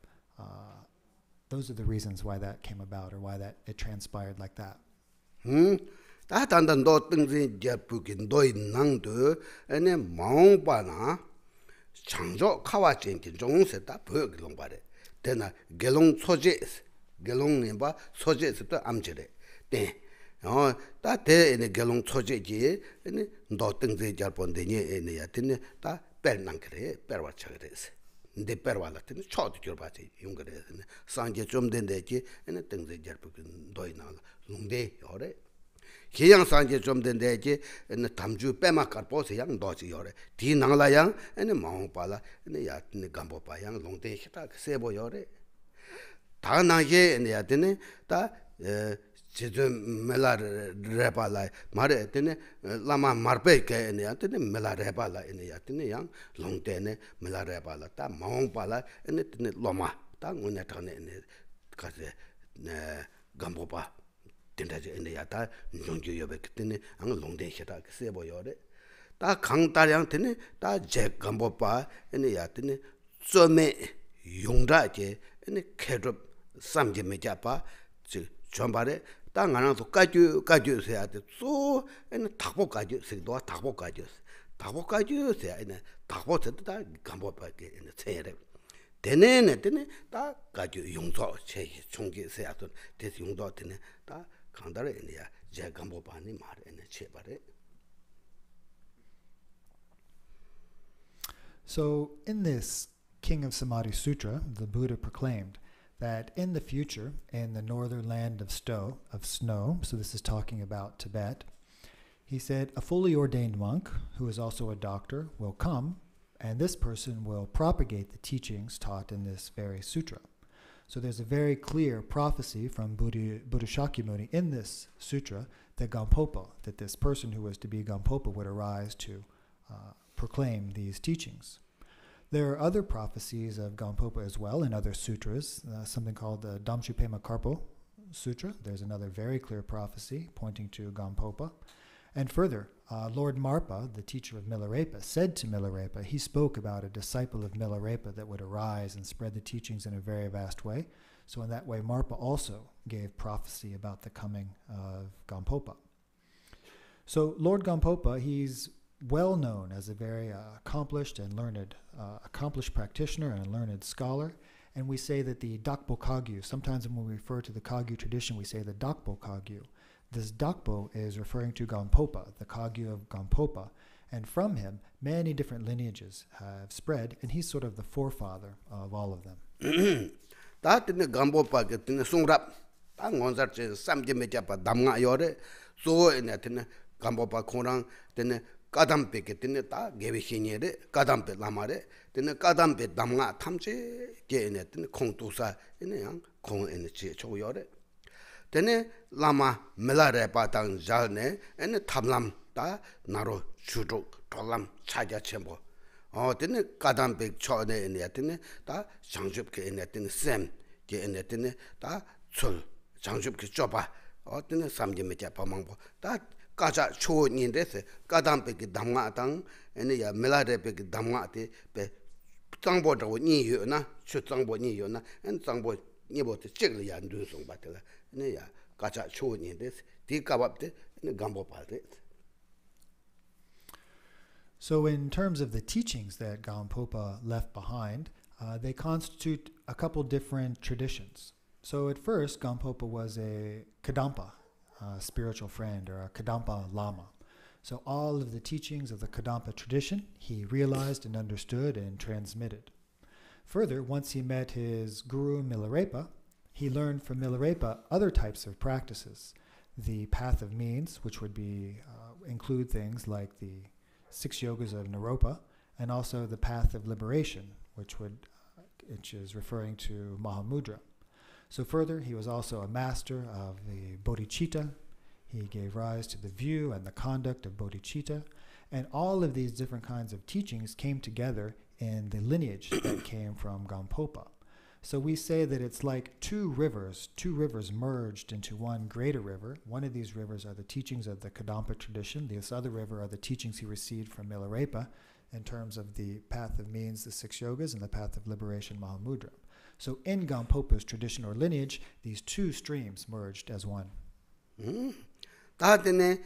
Those are the reasons why that came about, or why that it transpired like that. 다 단단 너 등진 잡부긴 너희 낭도 에네 마옹바나 창조 카와진진 종세다 버글롱 바래 되나 gelong 소제 gelong 바 소제스도 암제래 다 대에네 gelong 소제지 에네 너 등진 잡본데니 에네야 되네 다 뺄난 그래 뺄와차 그래서 근데 뺄와라더니 초도 줄바지 용거래서네 상제 좀 된대지 에네 등진 잡부긴 너희 나 롱데 요래 기양 산제 좀 된대지 담주 빼막갈 보세요 너지 요래 뒤 나라양 에네 마옹발라 에네 야네 감보바양 롱데 히다 세보 요래 다 나게 에네 야데네 다 제주 멜라레발라 말에 되네 라마 마르베게 에네 야데네 멜라레발라 에네 야데네 양 롱데네 멜라레발라 다 마옹발라 에네 되네 로마 다 응네 타네 에네 가세 네 감보바 된다지 에네야다 용주여베 그때네 안 롱데시다 세보요래 다 강다량한테네 다제 감보바 에네야테네 좀에 용다제 에네 캐럽 삼제메자바 즉 전발에 땅 안에서 까주세야데 소 에네 닭복까지 세도 닭복까지 세야 에네 닭복세다 감보바게 에네 세야래 되네네 다 가주 용도 제 총기세야도 대수 용도 되네 다 강다래 에네야 제 감보바니 말에네 제발에 So in this King of Samadhi Sutra, the Buddha proclaimed that in the future, in the northern land of snow, so this is talking about Tibet, he said, a fully ordained monk, who is also a doctor, will come, and this person will propagate the teachings taught in this very sutra. So there's a very clear prophecy from Buddha Shakyamuni in this sutra that Gampopa, that this person who was to be Gampopa would arise to proclaim these teachings. There are other prophecies of Gampopa as well in other sutras, something called the Damchupema Karpo Sutra. There's another very clear prophecy pointing to Gampopa. And further, Lord Marpa, the teacher of Milarepa, said to Milarepa, he spoke about a disciple of Milarepa that would arise and spread the teachings in a very vast way. So in that way, Marpa also gave prophecy about the coming of Gampopa. So Lord Gampopa, he's well known as a very accomplished and learned, accomplished practitioner and a learned scholar. And we say that the Dakpo Kagyu, sometimes when we refer to the Kagyu tradition, we say the Dakpo Kagyu. This Dakpo is referring to Gampopa, the Kagyu of Gampopa. And from him, many different lineages have spread, and he's sort of the forefather of all of them. That in the Gampopa get in the Sungrap, Tangonzar Samjimejapa Damna Yore, so in that in Gampopa Korang, then Kadampe get in the Ta, gave a senior, Kadampe Lamare, then the Kadampe Damna Tamche, get in it in the Kongtusa, in the young Kong in the Chicho Yore. Then Lama Melarepa Tang Jalne, and the Tablam, Ta, Naro, Chuduk, Tolam, Chaja Chembo. Oh, then Kadampe Chode in the Atene, Ta, Changjup in the Atene Sem, get in the Atene, Ta, Sul, Changjup Chopa, or then Samjimejapa Mambo. That Kaja Cho in this, Kadampe Damatang, and the Melarepe Damati, Tangbo ni you na, should Tangbo ni you na, and Tangbo Nibo to Chigli and do some battle. Nia, Kaja Cho in this, take up the Gambo party. So in terms of the teachings that Gampopa left behind, they constitute a couple different traditions. So at first, Gampopa was a Kadampa, spiritual friend, or a Kadampa Lama. So all of the teachings of the Kadampa tradition, he realized and understood and transmitted. Further, once he met his guru Milarepa, he learned from Milarepa other types of practices. The path of means, which would be include things like the 6 yogas of Naropa, and also the path of liberation, which is referring to Mahamudra. So further, he was also a master of the bodhicitta. He gave rise to the view and the conduct of bodhicitta. And all of these different kinds of teachings came together in the lineage that came from Gampopa. So we say that it's like two rivers merged into one greater river. One of these rivers are the teachings of the Kadampa tradition. This other river are the teachings he received from Milarepa in terms of the path of means, the 6 yogas, and the path of liberation, Mahamudra. So in Gampopa's tradition or lineage, these two streams merged as one. Tatine,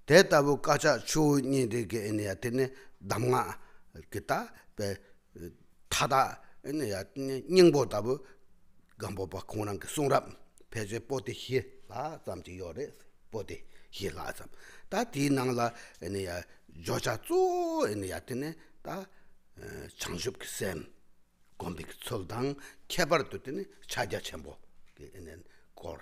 Tetabu Kacha Chu Nidike in the Atene, Damga, Kita, Tada, in the Ningbo Tabu, Gampopa Konang Sungrap, Peje Poti here, La, Samti Yores, Poti here, La Sam. Tati Nangla in the Joja Zu in the Atene, Ta Changshup Sem, Gombik Soldang, Kebar Tutini, Chaja Chembo, in the Kore.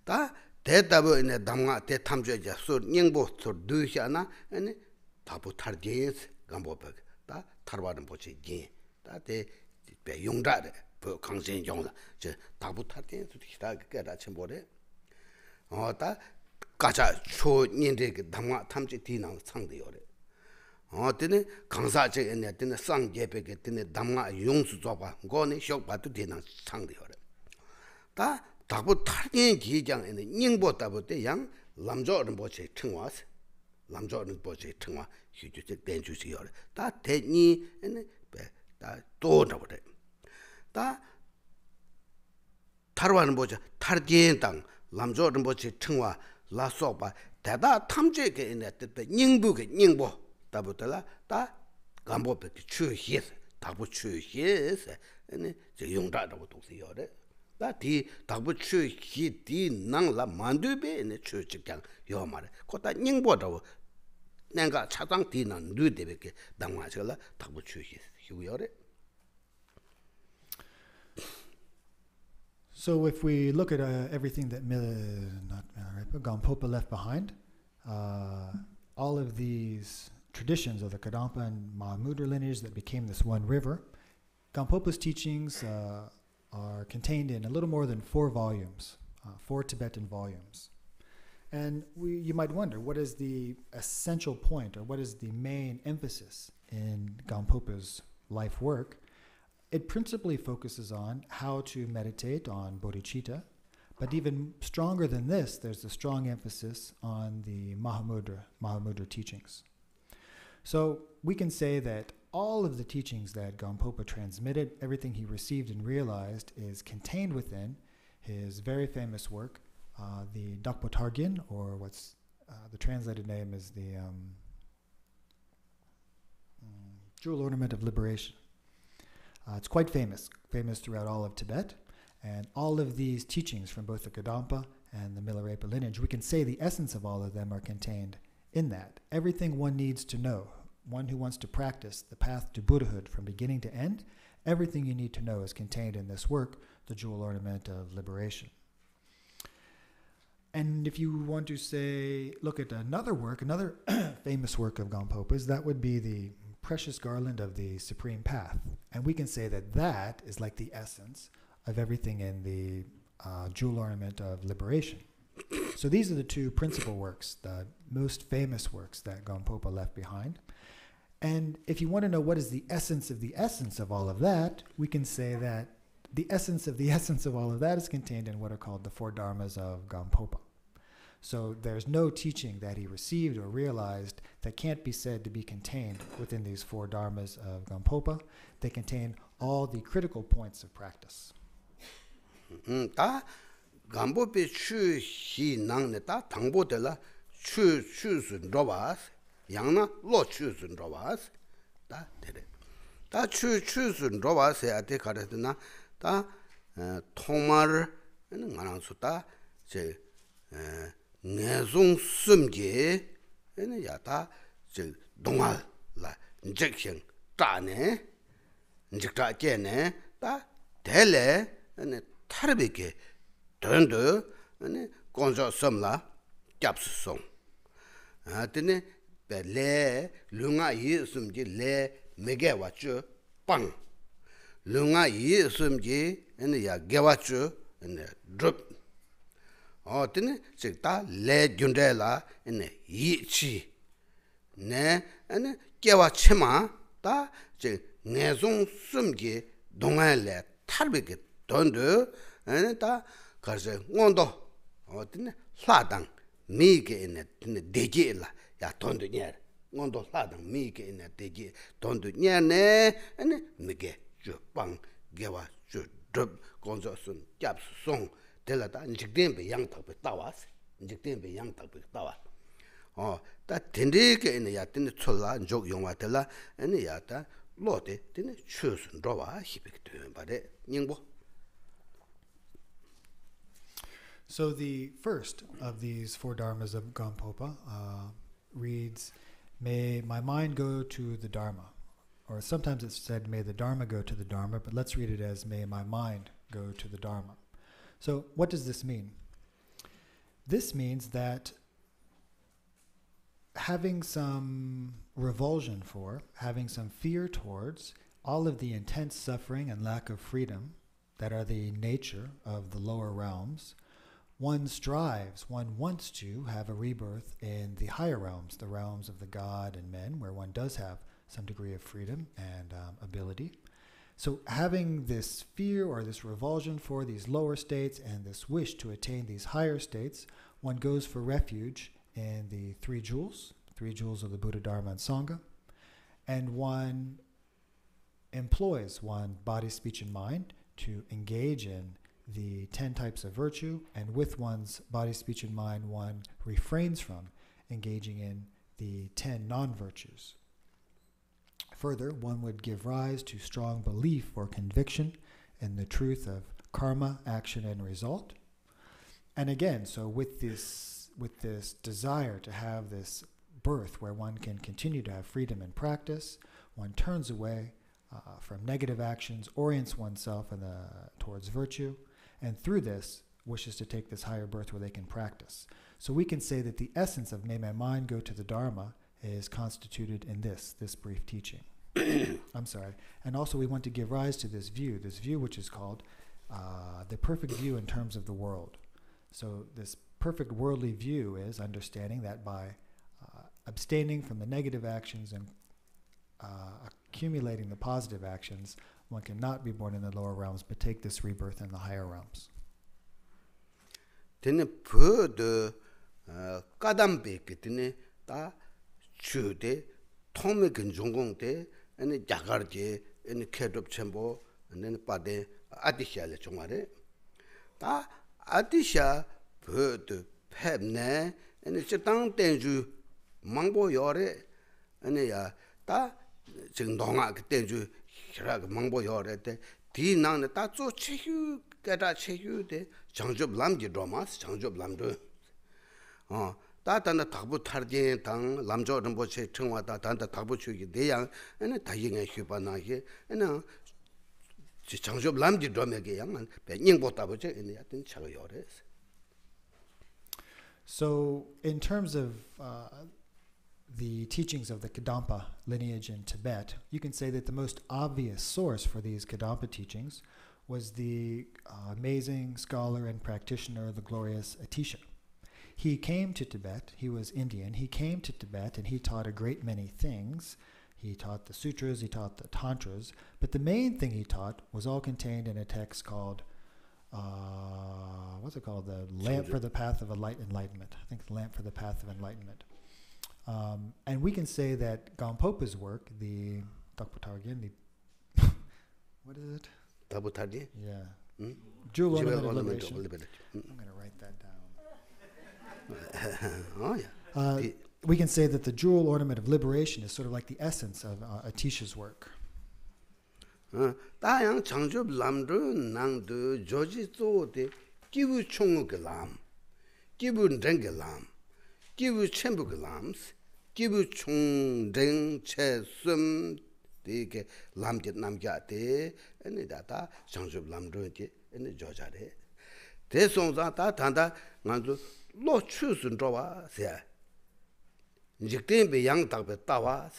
Ta Tetabu in the Damga, Te Tamja, so Ningbo, so Dushana, and Tabu Tardians, Gampopa, Ta Tarwadan Pochi Jin. They be young dad for Kangsin Yong, Tabu Tardians to get at Chembode. Oh, that Gacha Cho Nindig Damga Tamji Tina Sangdi Ore. Oh, didn't Kansache and then the Sang Jepek in the Damga Yong's Zoba, Goni Shok Batu Tina Sangdi Ore. That Tabu Tardian Jijang and the Ningbo Tabu de Yang, Lamjor and Boche Tungwas, Lamjor and Boche Tungwa, you just dangerous here. That take me and 다 도나버래. 다 타르와는 뭐죠? 타르디엔당 남조는 뭐지? 청와 라소바 대다 탐제게 있는 때 닝부게 닝보 다부터라 다 감보베 추히 다부 추히 아니 저 용다라고 도시요래. 다디 다부 추히 디 낭라 만두베 네 추직장 요 말에 거다 닝보다고 내가 차장 뒤는 누대베게 당마셔라 타부 추시 휴요래. So if we look at everything that Gampopa left behind, all of these traditions of the Kadampa and Mahamudra lineage that became this one river, Gampopa's teachings are contained in a little more than 4 volumes, 4 Tibetan volumes. And you might wonder, what is the essential point, or what is the main emphasis in Gampopa's life work? It principally focuses on how to meditate on bodhicitta, but even stronger than this, there's a strong emphasis on the Mahamudra teachings. So we can say that all of the teachings that Gampopa transmitted, everything he received and realized, is contained within his very famous work, the Dakpo Targin, or what's the translated name is the Jewel Ornament of Liberation. It's quite famous throughout all of Tibet, and all of these teachings from both the Kadampa and the Milarepa lineage, we can say the essence of all of them are contained in that. Everything one needs to know, one who wants to practice the path to Buddhahood from beginning to end, everything you need to know is contained in this work, the Jewel Ornament of Liberation. And if you want to say, look at another work, another famous work of Gampopa's, that would be the Precious Garland of the Supreme Path. And we can say that that is like the essence of everything in the Jewel Ornament of Liberation. So these are the 2 principal works, the most famous works that Gampopa left behind. And if you want to know what is the essence of all of that, we can say that the essence of all of that is contained in what are called the 4 Dharmas of Gampopa. So there's no teaching that he received or realized that can't be said to be contained within these 4 Dharmas of Gampopa. They contain all the critical points of practice. 다 Gampopa 추 희낭네 다 당보들라 추순 로바스 양나 로 추순 로바스 다 되래. 다 추순 로바스 아테 가르드나 다 통마를 나랑수다 제 내종 숨게 에는 야다 저 동알라 인젝션 따네 인젝다게네 다 델레 에는 타르베게 던도 에는 건조 섬라 caps송 아드네 벨레 룽아 이 숨게 레 메게 왔죠 빵 룽아 이 숨게 에는 야 게왔죠 에는 드롭 어때네 즉다 레준데라 네 이치 네 아니 깨와 치마 다즉 내종 숨기 동안래 탈비게 돈도 아니 다 가서 온도 어때네 사당 미게 있네 대게라 야 돈도 녀 온도 사당 미게 있네 대게 돈도 녀네 아니 미게 주방 개와 주드 건조순 caps송 telada njikdembe yang takbe tawas njikdembe yang takbe tawa ta tendeke ene ya tene cholla njok yongwa tela ene ya ta lote tene chusun rowa hibik de bare ningbo. So the first of these 4 Dharmas of Gampopa reads, "May my mind go to the Dharma," or sometimes it's said, "May the Dharma go to the Dharma," but let's read it as, "May my mind go to the Dharma." So what does this mean? This means that having some revulsion for, having some fear towards all of the intense suffering and lack of freedom that are the nature of the lower realms, one strives, one wants to have a rebirth in the higher realms, the realms of the God and men, where one does have some degree of freedom and ability. So having this fear or this revulsion for these lower states and this wish to attain these higher states, one goes for refuge in the 3 jewels of the Buddha, Dharma, and Sangha, and one employs one body, speech, and mind to engage in the 10 types of virtue, and with one's body, speech, and mind, one refrains from engaging in the 10 non-virtues. Further, one would give rise to strong belief or conviction in the truth of karma, action, and result. And again, so with this desire to have this birth where one can continue to have freedom in practice. One turns away from negative actions, orients oneself towards virtue, and through this wishes to take this higher birth where they can practice. So we can say that the essence of may my mind go to the Dharma is constituted in this brief teaching. I'm sorry. And also we want to give rise to this view which is called the perfect view in terms of the world. So this perfect worldly view is understanding that by abstaining from the negative actions and accumulating the positive actions, one cannot be born in the lower realms but take this rebirth in the higher realms. Tene pöde kadambe kitene ta chude tome genjongongde ene jagarje ene kedop chembo ene pade adishale chongare ta adisha pöde pebne ene chitang tenju mangbo yore ene ya ta jingdonga tenju hira mangbo yore te di nang ta zo chehu kata chehu de 장접 남지 드라마스 장접 남도 다단다 답부 탈진 당 남조 rinpoche 청와다 단다 답부 추기 대양 에네 다잉에 휴바나게 에네 장접 남지 드라마게 양만 배닝보다 보제 에네 하여튼 차가 요래. So in terms of the teachings of the Gampopa lineage in Tibet, you can say that the most obvious source for these Gampopa teachings was the amazing scholar and practitioner, the glorious Atisha. He came to Tibet, he was Indian, he came to Tibet and he taught a great many things. He taught the sutras, he taught the tantras, but the main thing he taught was all contained in a text called, what's it called? The Lamp for the Path of Enlightenment. I think the Lamp for the Path of Enlightenment. And we can say that Gampopa's work, the Dakpatargyan, what is it? Yeah. Jewel Ornament of Liberation. I'm going to write that down. Oh, yeah. We can say that the Jewel Ornament of Liberation is sort of like the essence of Atisha's work. 다양 장접 람도 낭도 조지도데 기부 총을람 기부 랭글람 기부 첨부글람스 기부 총랭 체숨 되게 람짓 남자데 에네다다 장접 람도데 에네 조자데 대송자 다 단다 간도 로추스 줘와 세 직대비 양답에 따와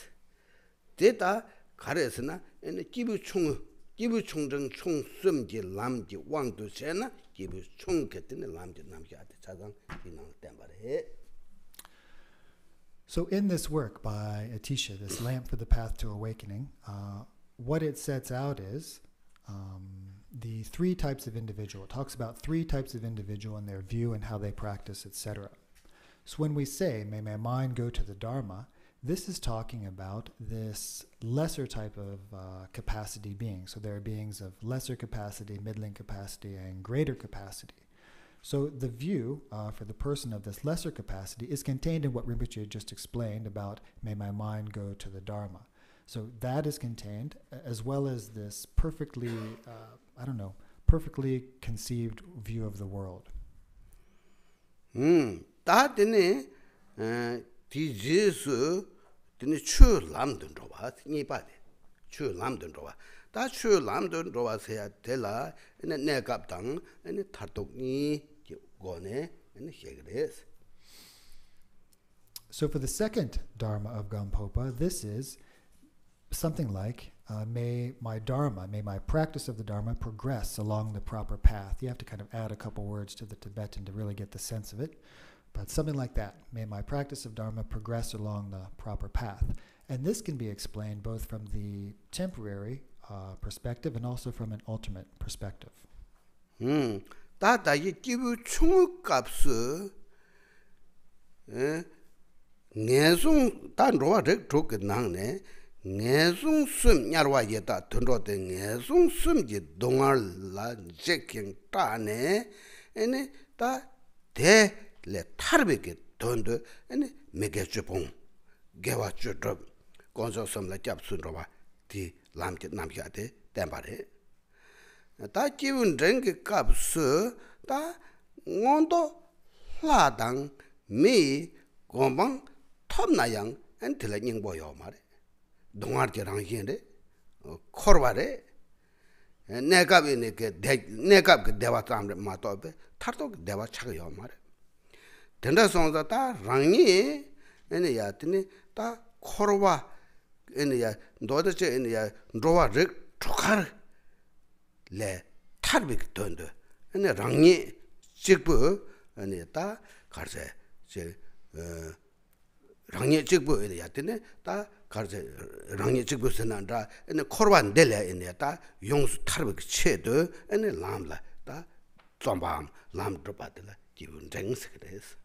데다 가르스나 에네 기부 총정 총숨지 람지 왕도 세나 기부 총겠는 람지 남자데 자장 비난 땜바래. So in this work by Atisha, this Lamp for the Path to Awakening, what it sets out is the three types of individual. It talks about three types of individual and their view and how they practice, etc. So when we say, may my mind go to the Dharma, this is talking about this lesser type of capacity being. So there are beings of lesser capacity, middling capacity, and greater capacity. So the view for the person of this lesser capacity is contained in what Rinpoche just explained about may my mind go to the Dharma. So that is contained, as well as this perfectly, perfectly conceived view of the world. 다드네 디제스 드네 추 람든 로바 니바데 추 람든 로바 다 추 람든 로바세야 텔라 네 내갑당 네 타독니 고네 네 헤그레스. So for the second Dharma of Gampopa, this is something like, may my Dharma, may my practice of the Dharma progress along the proper path. You have to kind of add a couple words to the Tibetan to really get the sense of it. But something like that, may my practice of Dharma progress along the proper path. And this can be explained both from the temporary perspective and also from an ultimate perspective. 다다이 기부 총값스 내송 단로와 렉 나네 내송 숨 야르와 예다 던로데 내송 숨지 동알라 제킹 따네 에네 다대레 타르베게 돈도 에네 메게주봉 개와주드 건조섬라 잡순로와 디 람게 남샤데 템바레 다 기분 랭게 값스 다 원도 라당 미 고방 톱나양 엔틀레닝 보여 말해. 동아르게랑 히인데 코르바레 내갑이네 내갑 그 대화 담을 마토베 타도 대화 차가요 말해. 된다송자 다 랑이 에네야 드니 다 코르바 에네야 너도체 에네야 로와 르 조카르 레 타르빅 돈도 에네 랑이 직부 에네 다 가르세 제 랑이 직부 에네야 드니 다 가르세 랑이 직부 선한다 에네 코르반 델레 에네 다 용수 타르빅 체도 에네 람라 다 좀밤 람 드바들 기분 쟁스그레스.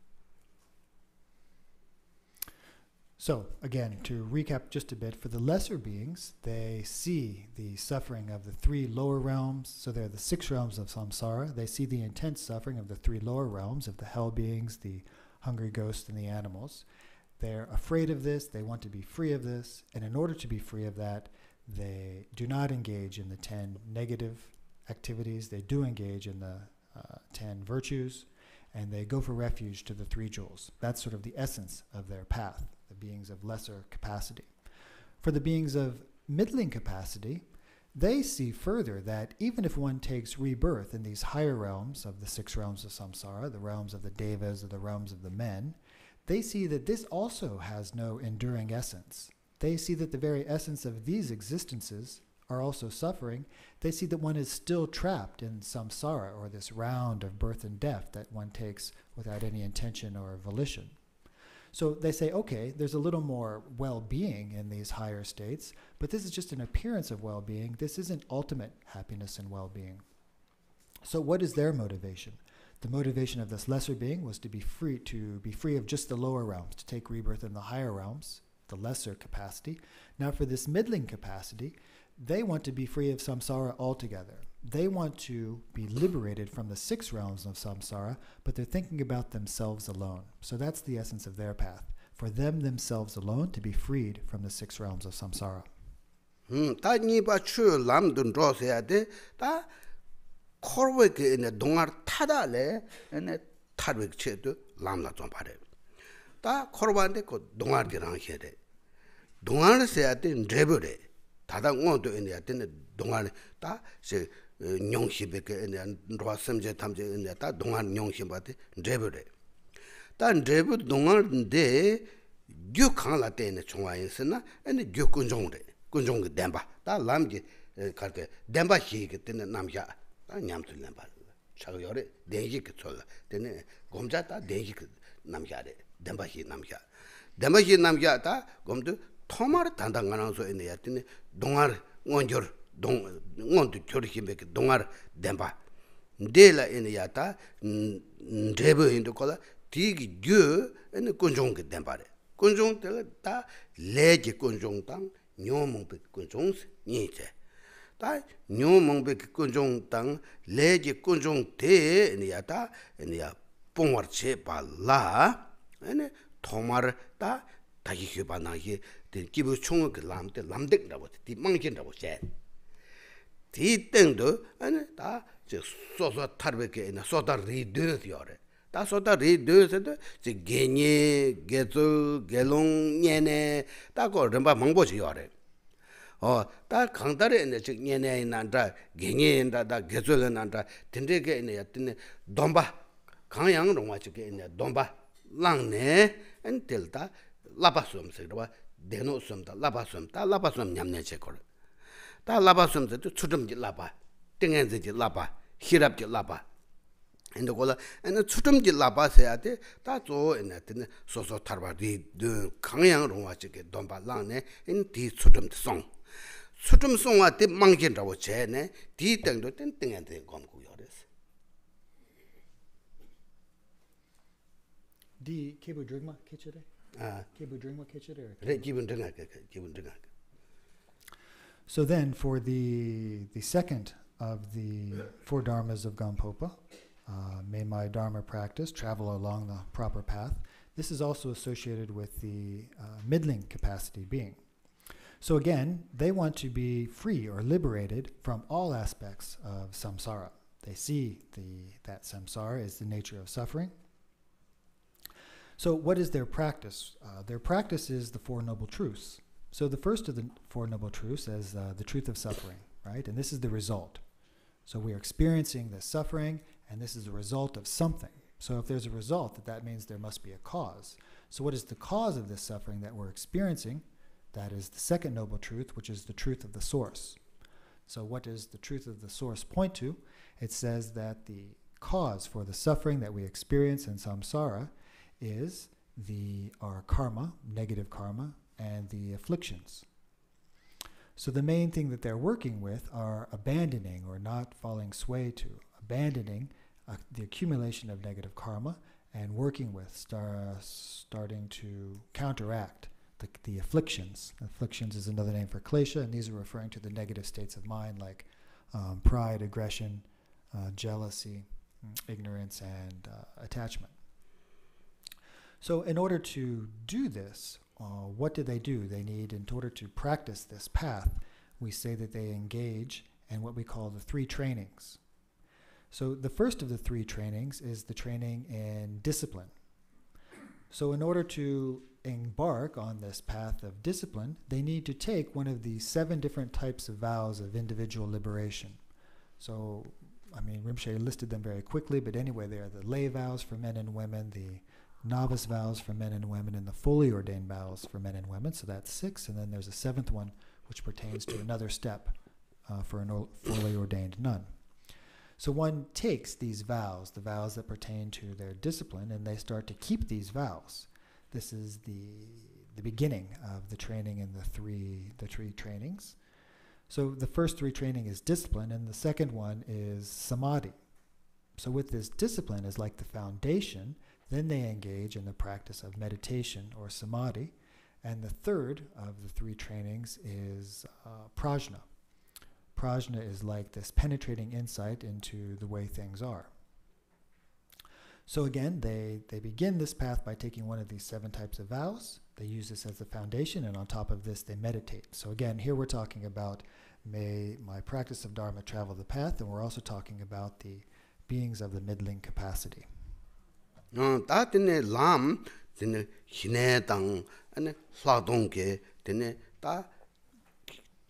So, again, to recap just a bit, for the lesser beings, they see the suffering of the 3 lower realms. So they're the 6 realms of samsara. They see the intense suffering of the 3 lower realms, of the hell beings, the hungry ghosts, and the animals. They're afraid of this. They want to be free of this. And in order to be free of that, they do not engage in the 10 negative activities. They do engage in the 10 virtues. And they go for refuge to the 3 jewels. That's sort of the essence of their path, the beings of lesser capacity. For the beings of middling capacity, they see further that even if one takes rebirth in these higher realms of the 6 realms of samsara, the realms of the devas or the realms of the men, they see that this also has no enduring essence. They see that the very essence of these existences are also suffering. They see that one is still trapped in samsara, or this round of birth and death that one takes without any intention or volition. So they say, okay, there's a little more well-being in these higher states, but this is just an appearance of well-being. This isn't ultimate happiness and well-being. So what is their motivation? The motivation of this lesser being was to be free of just the lower realms, to take rebirth in the higher realms, the lesser capacity. Now for this middling capacity, they want to be free of samsara altogether. They want to be liberated from the 6 realms of samsara, but they're thinking about themselves alone. So that's the essence of their path. For them themselves alone to be freed from the 6 realms of samsara. 다 니바 추 람든 로세야데 다 코르웨게 네 동ар 타다레 네 타르베 체도 람라 좀 바래. 다 코르반데 그 동ar게랑 해데. 동ar세야데 레버레. 다당 원도 있는 야데 동안 다제 용시베게 있는 로섬제 탐제 있는 다 동안 용시바데 레버레. 다 레버 동안데 규칸라 때네 중앙에서나 아니 규군종레 군종게 댐바 다 람게 갈게 댐바 히게 때네 남샤 다 냠들 댐바 차고요레 대기게 촐라 때네 곰자다 대기 남샤레 댐바 히 남샤 댐바 히 남샤 다 곰도 토마르 단단가나서 있는 야때네 동ар 원절 동 원도 결심베게 동ar 댐바 데라 있는 야다 레버 인도 콜라 디기 듀 에 군종게 댐바레 군종 때다 레게 군종 땅 뇨몽베 군종 니제 다 뇨몽베 군종 땅 레게 군종 데니야다 에니야 뽕워체 발라 에네 토마르 다 다기 휴바나기 데 기부 총을 그 람데 람덱라고 디 망긴라고 제 디땡도 아니 다저 소소 타르베게 나 소다 리드여레 다 소다 리드에서도 제 게니 게조 게롱 녜네 다고 렘바 망보지여레 다 강달에 있는 즉 녜네 난다 게니인다 다 게조를 난다 딘데게 있는 야뜨네 돈바 강양롱 와지게 있는 돈바 랑네 엔텔다 라바솜스르와 데노솜다 라바솜다 라바솜 냠네체콜 다 라바솜도 추름지 라바 땡엔지 라바 히랍지 라바 인도콜라 엔 추름지 라바세야데 다조 에나데 소소 타르바디 드 강양으로 와지게 돈발랑네 인디 추름지 송 추름송와 데 망긴다고 제네 디 땡도 땡땡엔데 검구요레스 디 케부 드링마 케체레 기분 드링마 케체레 그래 기분 드링하게 기분 드링하게. So then, for the second of the 4 dharmas of Gampopa, may my dharma practice travel along the proper path. This is also associated with the middling capacity being. So again, they want to be free or liberated from all aspects of samsara. They see that samsara is the nature of suffering. So what is their practice? Their practice is the Four Noble Truths. So the first of the Four Noble Truths is the truth of suffering, right? And this is the result. So we are experiencing this suffering, and this is a result of something. So if there's a result, that means there must be a cause. So what is the cause of this suffering that we're experiencing? That is the second Noble Truth, which is the truth of the source. So what does the truth of the source point to? It says that the cause for the suffering that we experience in samsara is our karma, negative karma, and the afflictions. So the main thing that they're working with are abandoning or not falling sway to, abandoning the accumulation of negative karma and working with, starting to counteract the afflictions. Afflictions is another name for klesha, and these are referring to the negative states of mind like pride, aggression, jealousy, ignorance, and attachment. So in order to do this, what do? They need, in order to practice this path, we say that they engage in what we call the 3 trainings. So the first of the 3 trainings is the training in discipline. So in order to embark on this path of discipline, they need to take one of the 7 different types of vows of individual liberation. So, Rinpoche listed them very quickly, but anyway, they are the lay vows for men and women, the novice vows for men and women, and the fully ordained vows for men and women. So that's 6, and then there's a 7th one, which pertains to another step for a fully ordained nun. So one takes these vows, the vows that pertain to their discipline, and they start to keep these vows. This is the beginning of the training in the three trainings. So the first 3 training is discipline, and the second one is samadhi. So with this discipline as like the foundation, then they engage in the practice of meditation or samadhi. And the third of the 3 trainings is prajna. Prajna is like this penetrating insight into the way things are. So again, they begin this path by taking one of these 7 types of vows. They use this as the foundation, and on top of this, they meditate. So again, here we're talking about, may my practice of Dharma travel the path, and we're also talking about the beings of the middling capacity. 다 드네 람 드네 희네당 아니 사동게 드네 다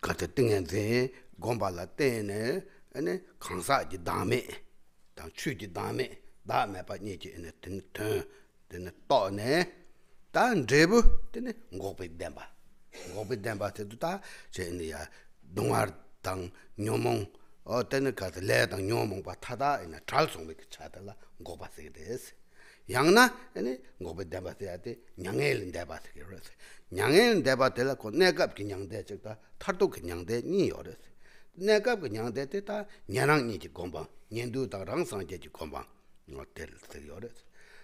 같은 등에 곰발라 때네 아니 강사지 다음에 당 취지 다음에 바니지 네 드네 또네 단 제부 드네 고비 댐바 때도 다 제니야 동아당 뇨몽 어때는 가서 레당 뇨몽 바 타다 이나 잘송이 차달라 고바세 됐어 양나 아니 고베 데바세야데 냥엘 데바세 그래서 냥엘 데바텔라 고 내가 그냥 대적다 탈도 그냥 대니 어렸어 내가 그냥 대다 냐랑니지 공방 년도다랑 상제지 공방 어텔 어렸어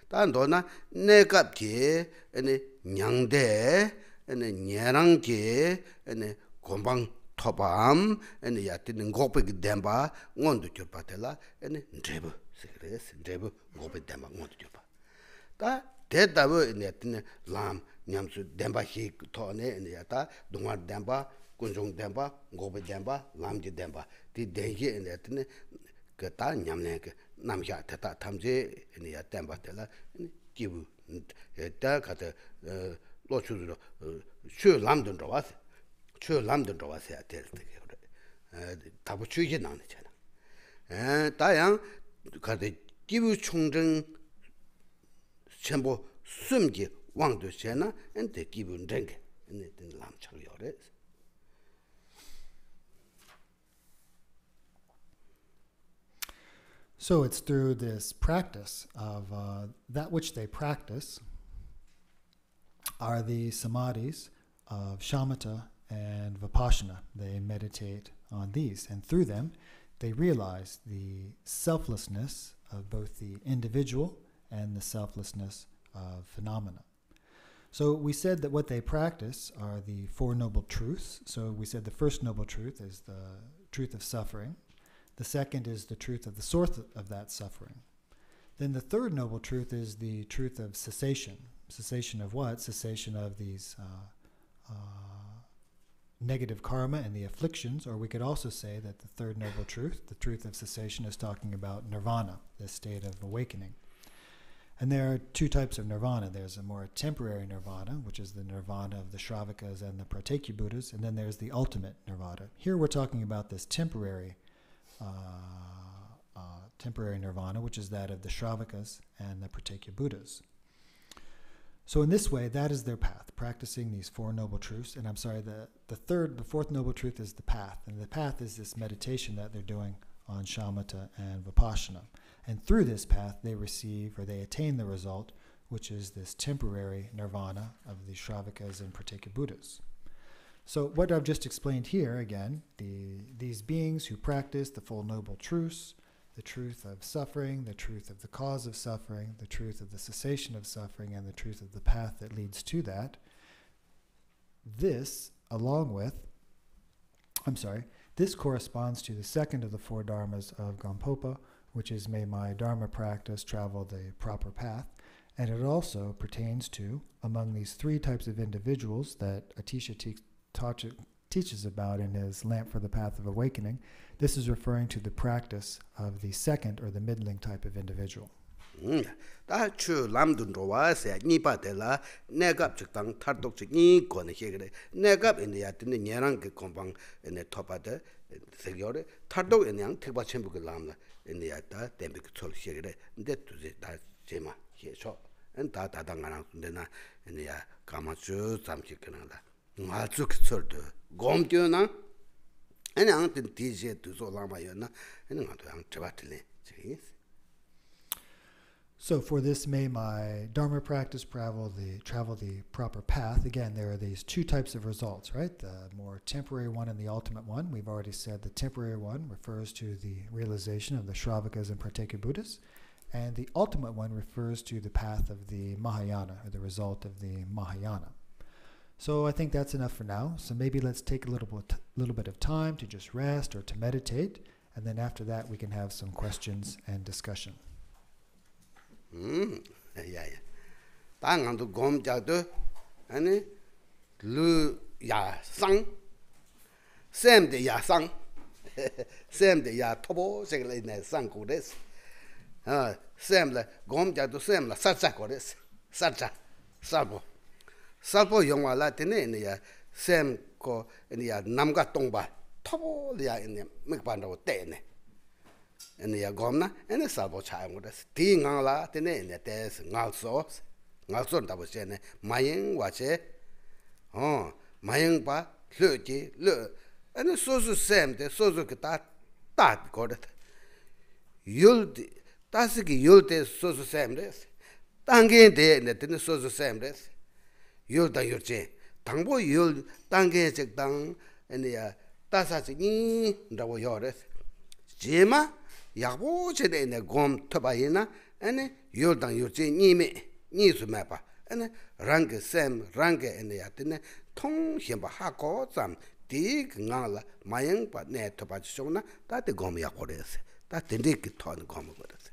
단도나 내가 기 아니 냥대 아니 냐랑기 아니 공방 토밤 아니 야티는 고베 덴바 원도 줄 아니 제부 그래서 제부 고베 덴바 원도 줄 다 대답을 내는 람 냠수 덴바히 토네 내다 동아 덴바 군종 덴바 고베 덴바 람지 덴바 디 대게 내는 그다 냠네 그 남샤 대다 탐제 내야 덴바텔라 기부 다 가다 로추로 슈 람든 들어와서 슈 람든 들어와서야 될 때. 답을 주지 않잖아. 다양 가다 기부 총정 전부 숨기 왕도 세나 엔데 기분 랭게 엔데 람차려래. So it's through this practice of that which they practice are the samadhis of shamatha and vipassana. They meditate on these, and through them they realize the selflessness of both the individual and the selflessness of phenomena. So we said that what they practice are the 4 noble truths. So we said the first noble truth is the truth of suffering. The second is the truth of the source of that suffering. Then the third noble truth is the truth of cessation. Cessation of what? Cessation of these negative karma and the afflictions, or we could also say that the third noble truth, the truth of cessation, is talking about nirvana, this state of awakening. And there are two types of nirvana. There's a more temporary nirvana, which is the nirvana of the Shravakas and the Pratyeka Buddhas, and then there's the ultimate nirvana. Here we're talking about this temporary nirvana, which is that of the Shravakas and the Pratyeka Buddhas. So in this way, that is their path, practicing these Four Noble Truths. And I'm sorry, the fourth Noble Truth is the path. And the path is this meditation that they're doing on shamatha and vipassana. And through this path, they receive, or they attain the result, which is this temporary nirvana of the Shravakas and Pratyeka Buddhas. So what I've just explained here, again, these beings who practice the Four Noble Truths, the truth of suffering, the truth of the cause of suffering, the truth of the cessation of suffering, and the truth of the path that leads to that, this corresponds to the second of the four dharmas of Gampopa, which is, may my dharma practice travel the proper path. And it also pertains to, among these three types of individuals that Atisha teaches about in his Lamp for the Path of Awakening, this is referring to the practice of the second or the middling type of individual. 다 추 람든 로와세 니바텔라 내갑 직당 탈독직 니 거네 해그래 내갑 인디야 드네 녀랑 그 공방 네 토바데 세겨레 탈독 인양 특바 첨부 그 람나 인디야 다 댐비 그 철 해그래 근데 두제 다 제마 해서 엔다 다당가나 근데나 인디야 가마주 잠식그나다 마주 그 철도 곰뛰어나 아니 안든 디제 두소 라마였나 아니 나도 양 잡았네 지. So for this, may my Dharma practice travel the proper path. Again, there are these two types of results, right? The more temporary one and the ultimate one. We've already said the temporary one refers to the realization of the Shravakas and Pratyeka Buddhas, and the ultimate one refers to the path of the Mahayana, or the result of the Mahayana. So I think that's enough for now. So maybe let's take a little bit of time to just rest or to meditate, and then after that we can have some questions and discussion. 야. 당한도 곰자도 아니 루야상 샘데 야상 샘데 야 토보 세글레네 상고레스 샘라 곰자도 샘라 사자고레스 사자 살보 영화라 때네야 샘고 아니야 남가 똥바 토보야 있네 맥반다고 때네 ene gomna ene salbo chaimura ti ngala tene ene tes ngalso dabo chene mayeng wache mayeng ba löji lö ene sosu semde sosu kita tat godet yuldi tasiki yulde sosu semde tangen de ene tene sosu semde yulda yurche tangbo yul tangen chek dang ene ya tasachi ni ndawo yores jema 야보 제대네 곰 터바이나 아니 요당 요제 니수 매바 아니 랑게 샘 랑게 에네 야드네 통힘바 하고 잠 디그나라 마영바 네 터바지쇼나 다데 곰 야고레스 다 덴디기 토는 곰 거레스.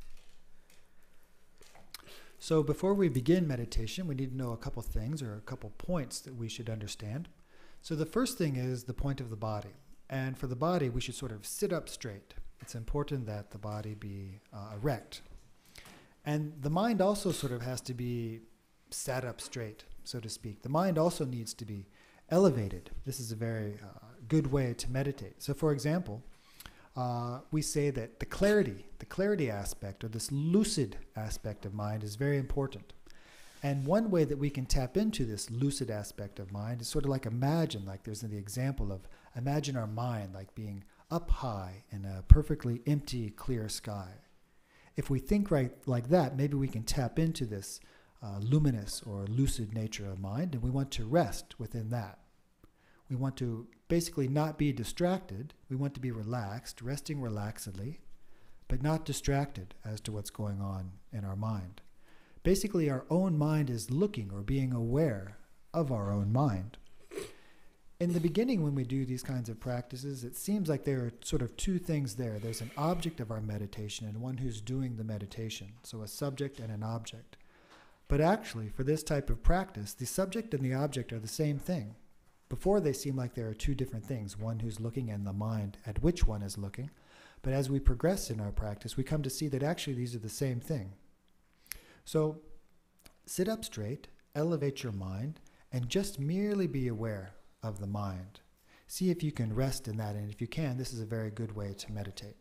So before we begin meditation, we need to know a couple things, or a couple points that we should understand. So the first thing is the point of the body. And for the body, we should sort of sit up straight. It's important that the body be erect. And the mind also sort of has to be sat up straight, so to speak. The mind also needs to be elevated. This is a very good way to meditate. So for example, we say that the clarity aspect, or this lucid aspect of mind, is very important. And one way that we can tap into this lucid aspect of mind is sort of like imagine, like there's the example of imagine our mind like being up high in a perfectly empty, clear sky. If we think right like that, maybe we can tap into this luminous or lucid nature of mind, and we want to rest within that. We want to basically not be distracted. We want to be relaxed, resting relaxedly, but not distracted as to what's going on in our mind. Basically, our own mind is looking or being aware of our own mind. In the beginning, when we do these kinds of practices, it seems like there are sort of two things there. There's an object of our meditation and one who's doing the meditation, so a subject and an object. But actually, for this type of practice, the subject and the object are the same thing. Before, they seem like there are two different things, one who's looking and the mind at which one is looking. But as we progress in our practice, we come to see that actually these are the same thing. So sit up straight, elevate your mind, and just merely be aware of the mind. See if you can rest in that, and if you can, this is a very good way to meditate.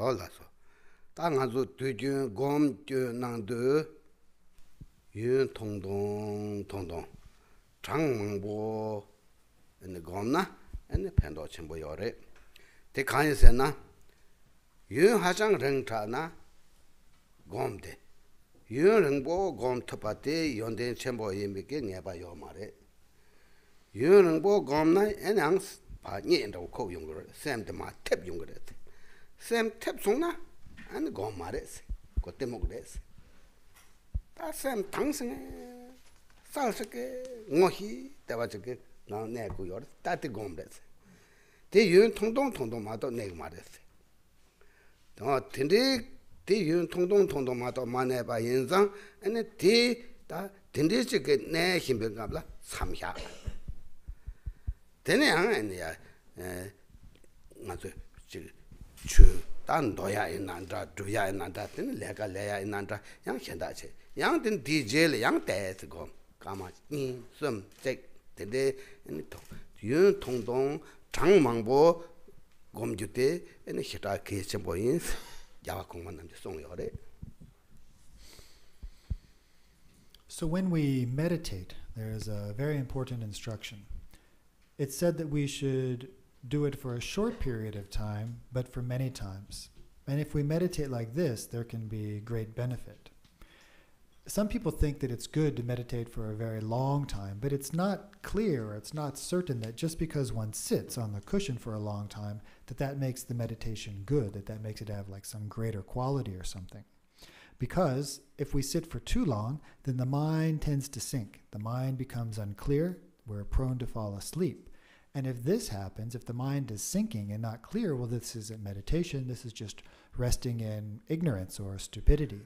올라서 땅아주 뒤준 곰주 난도 윤 통동 장망보 ene gomna ene pendo chimbo yore te kan se na yun ha chang reng cha na gom de yun reng bo gom thopa te yon de chimbo yim ge nge ba yo ma re yun reng bo gom na ene ang pa ni ndo ko yung ge sem de ma tep yung ge sem tep song na ene gom ma re ko te mo ge ta sem tang sing sal se ke ngohi te ba che ge 나 내고 요 따뜻 공부했어. 대윤 통동 마도 내고 말했어. 대윤 통동 마도 만해 봐 인상 아니 대다 딘디지게 내 힘병갑라 삼샤. 되네 아니야. 맞아. 단 도야 있는다 두야 있는다 내가 내야 있는다 양 현다체 양든 디젤 양 대스고 가마 숨제 근데 윤 통동 장망보 곰주대 에네 히타 케체 보인 야와 공만 남지 송요래. So when we meditate, there is a very important instruction. It's said that we should do it for a short period of time, but for many times. And if we meditate like this, there can be great benefit. Some people think that it's good to meditate for a very long time, but it's not clear or it's not certain that just because one sits on the cushion for a long time, that makes the meditation good, that makes it have like some greater quality or something. Because if we sit for too long, then the mind tends to sink. The mind becomes unclear. We're prone to fall asleep. And if this happens, if the mind is sinking and not clear, well, this isn't meditation. This is just resting in ignorance or stupidity.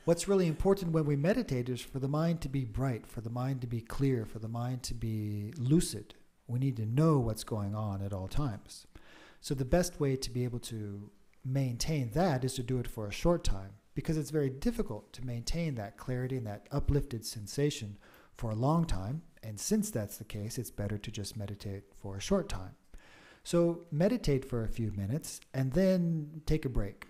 What's really important when we meditate is for the mind to be bright, for the mind to be clear, for the mind to be lucid. We need to know what's going on at all times. So the best way to be able to maintain that is to do it for a short time, because it's very difficult to maintain that clarity and that uplifted sensation for a long time. And since that's the case, it's better to just meditate for a short time. So meditate for a few minutes and then take a break.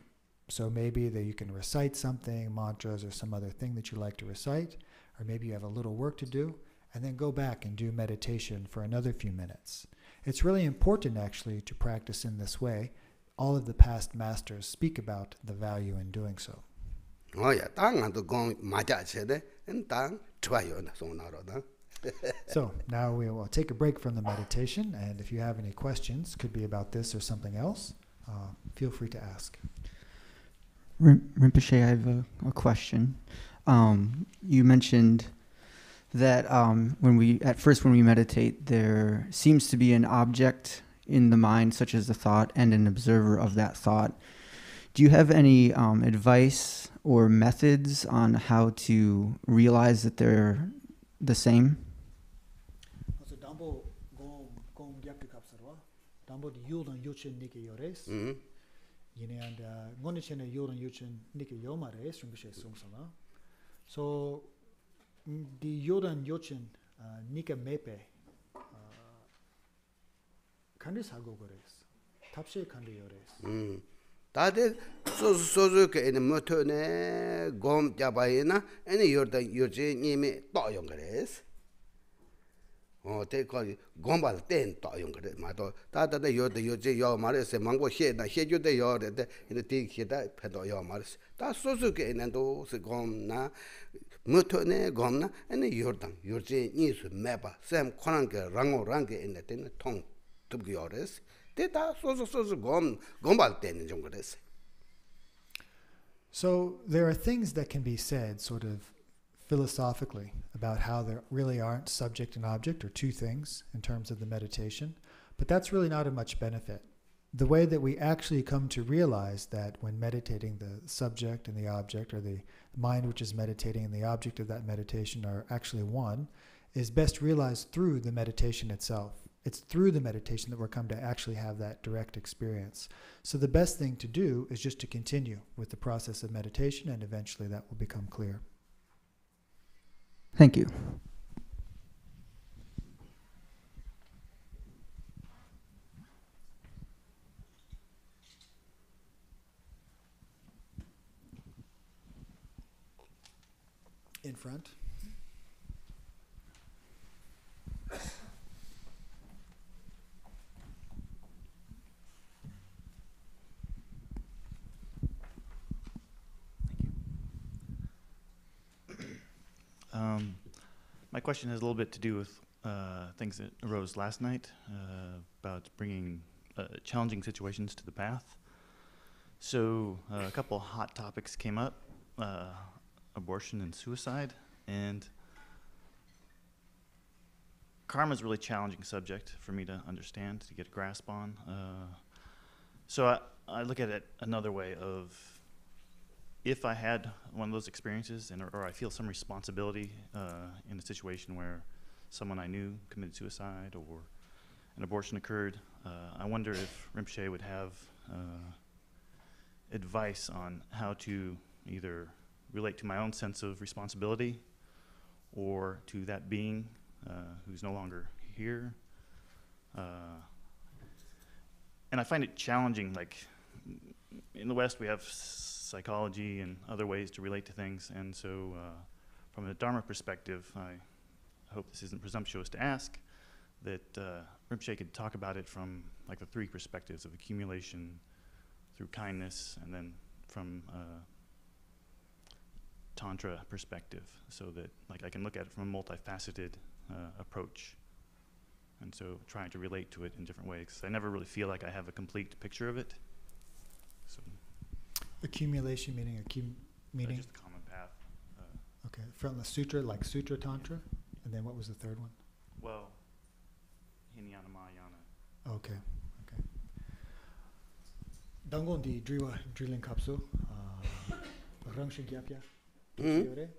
So maybe that you can recite something, mantras or some other thing that you like to recite, or maybe you have a little work to do, and then go back and do meditation for another few minutes. It's really important actually to practice in this way. All of the past masters speak about the value in doing so. So now we will take a break from the meditation, and if you have any questions, could be about this or something else, feel free to ask. Rinpoche, I have a question. You mentioned that when we meditate, there seems to be an object in the mind, such as a thought, and an observer of that thought. Do you have any advice or methods on how to realize that they're the same? So the yodan yochin nika mepe kandis hagogores tapshe kandi yores. 다들 소소소게 ene motone gom jabayina ene yorda yoje nimi toyon gres. Te ko gombal ten toyon gres mato tata de yorda yoje yo mares mangbo she na she jude yo de ene ti khida pedo yo mares. Ta sosoke ene do se gom na motone gom na ene yordan yoje nisu meba sem konange rango range ene ten tong tubgi yores. So there are things that can be said sort of philosophically about how there really aren't subject and object, or two things in terms of the meditation, but that's really not of much benefit. The way that we actually come to realize that when meditating, the subject and the object, or the mind which is meditating and the object of that meditation are actually one, is best realized through the meditation itself. It's through the meditation that we're come to actually have that direct experience. So the best thing to do is just to continue with the process of meditation, and eventually that will become clear. Thank you. front. My question has a little bit to do with things that arose last night about bringing challenging situations to the path. So a couple hot topics came up, abortion and suicide, and karma is a really challenging subject for me to understand, to get a grasp on. So I look at it another way of, if I had one of those experiences, or I feel some responsibility in a situation where someone I knew committed suicide or an abortion occurred, I wonder if Rinpoche would have advice on how to either relate to my own sense of responsibility or to that being who's no longer here. And I find it challenging, like in the West we have psychology and other ways to relate to things, and so from a Dharma perspective, I hope this isn't presumptuous to ask, that Rinpoche could talk about it from like the three perspectives of accumulation through kindness, and then from Tantra perspective, so that like I can look at it from a multifaceted approach, and so trying to relate to it in different ways, 'cause I never really feel like I have a complete picture of it. So Accumulation meaning meaning. just the common path. Okay, from the sutra, like Sutra Tantra, and then what was the third one? Well, Hinayana Mahayana. Okay, okay. Dangon di drilling capsule, rangshi gyapya, yore,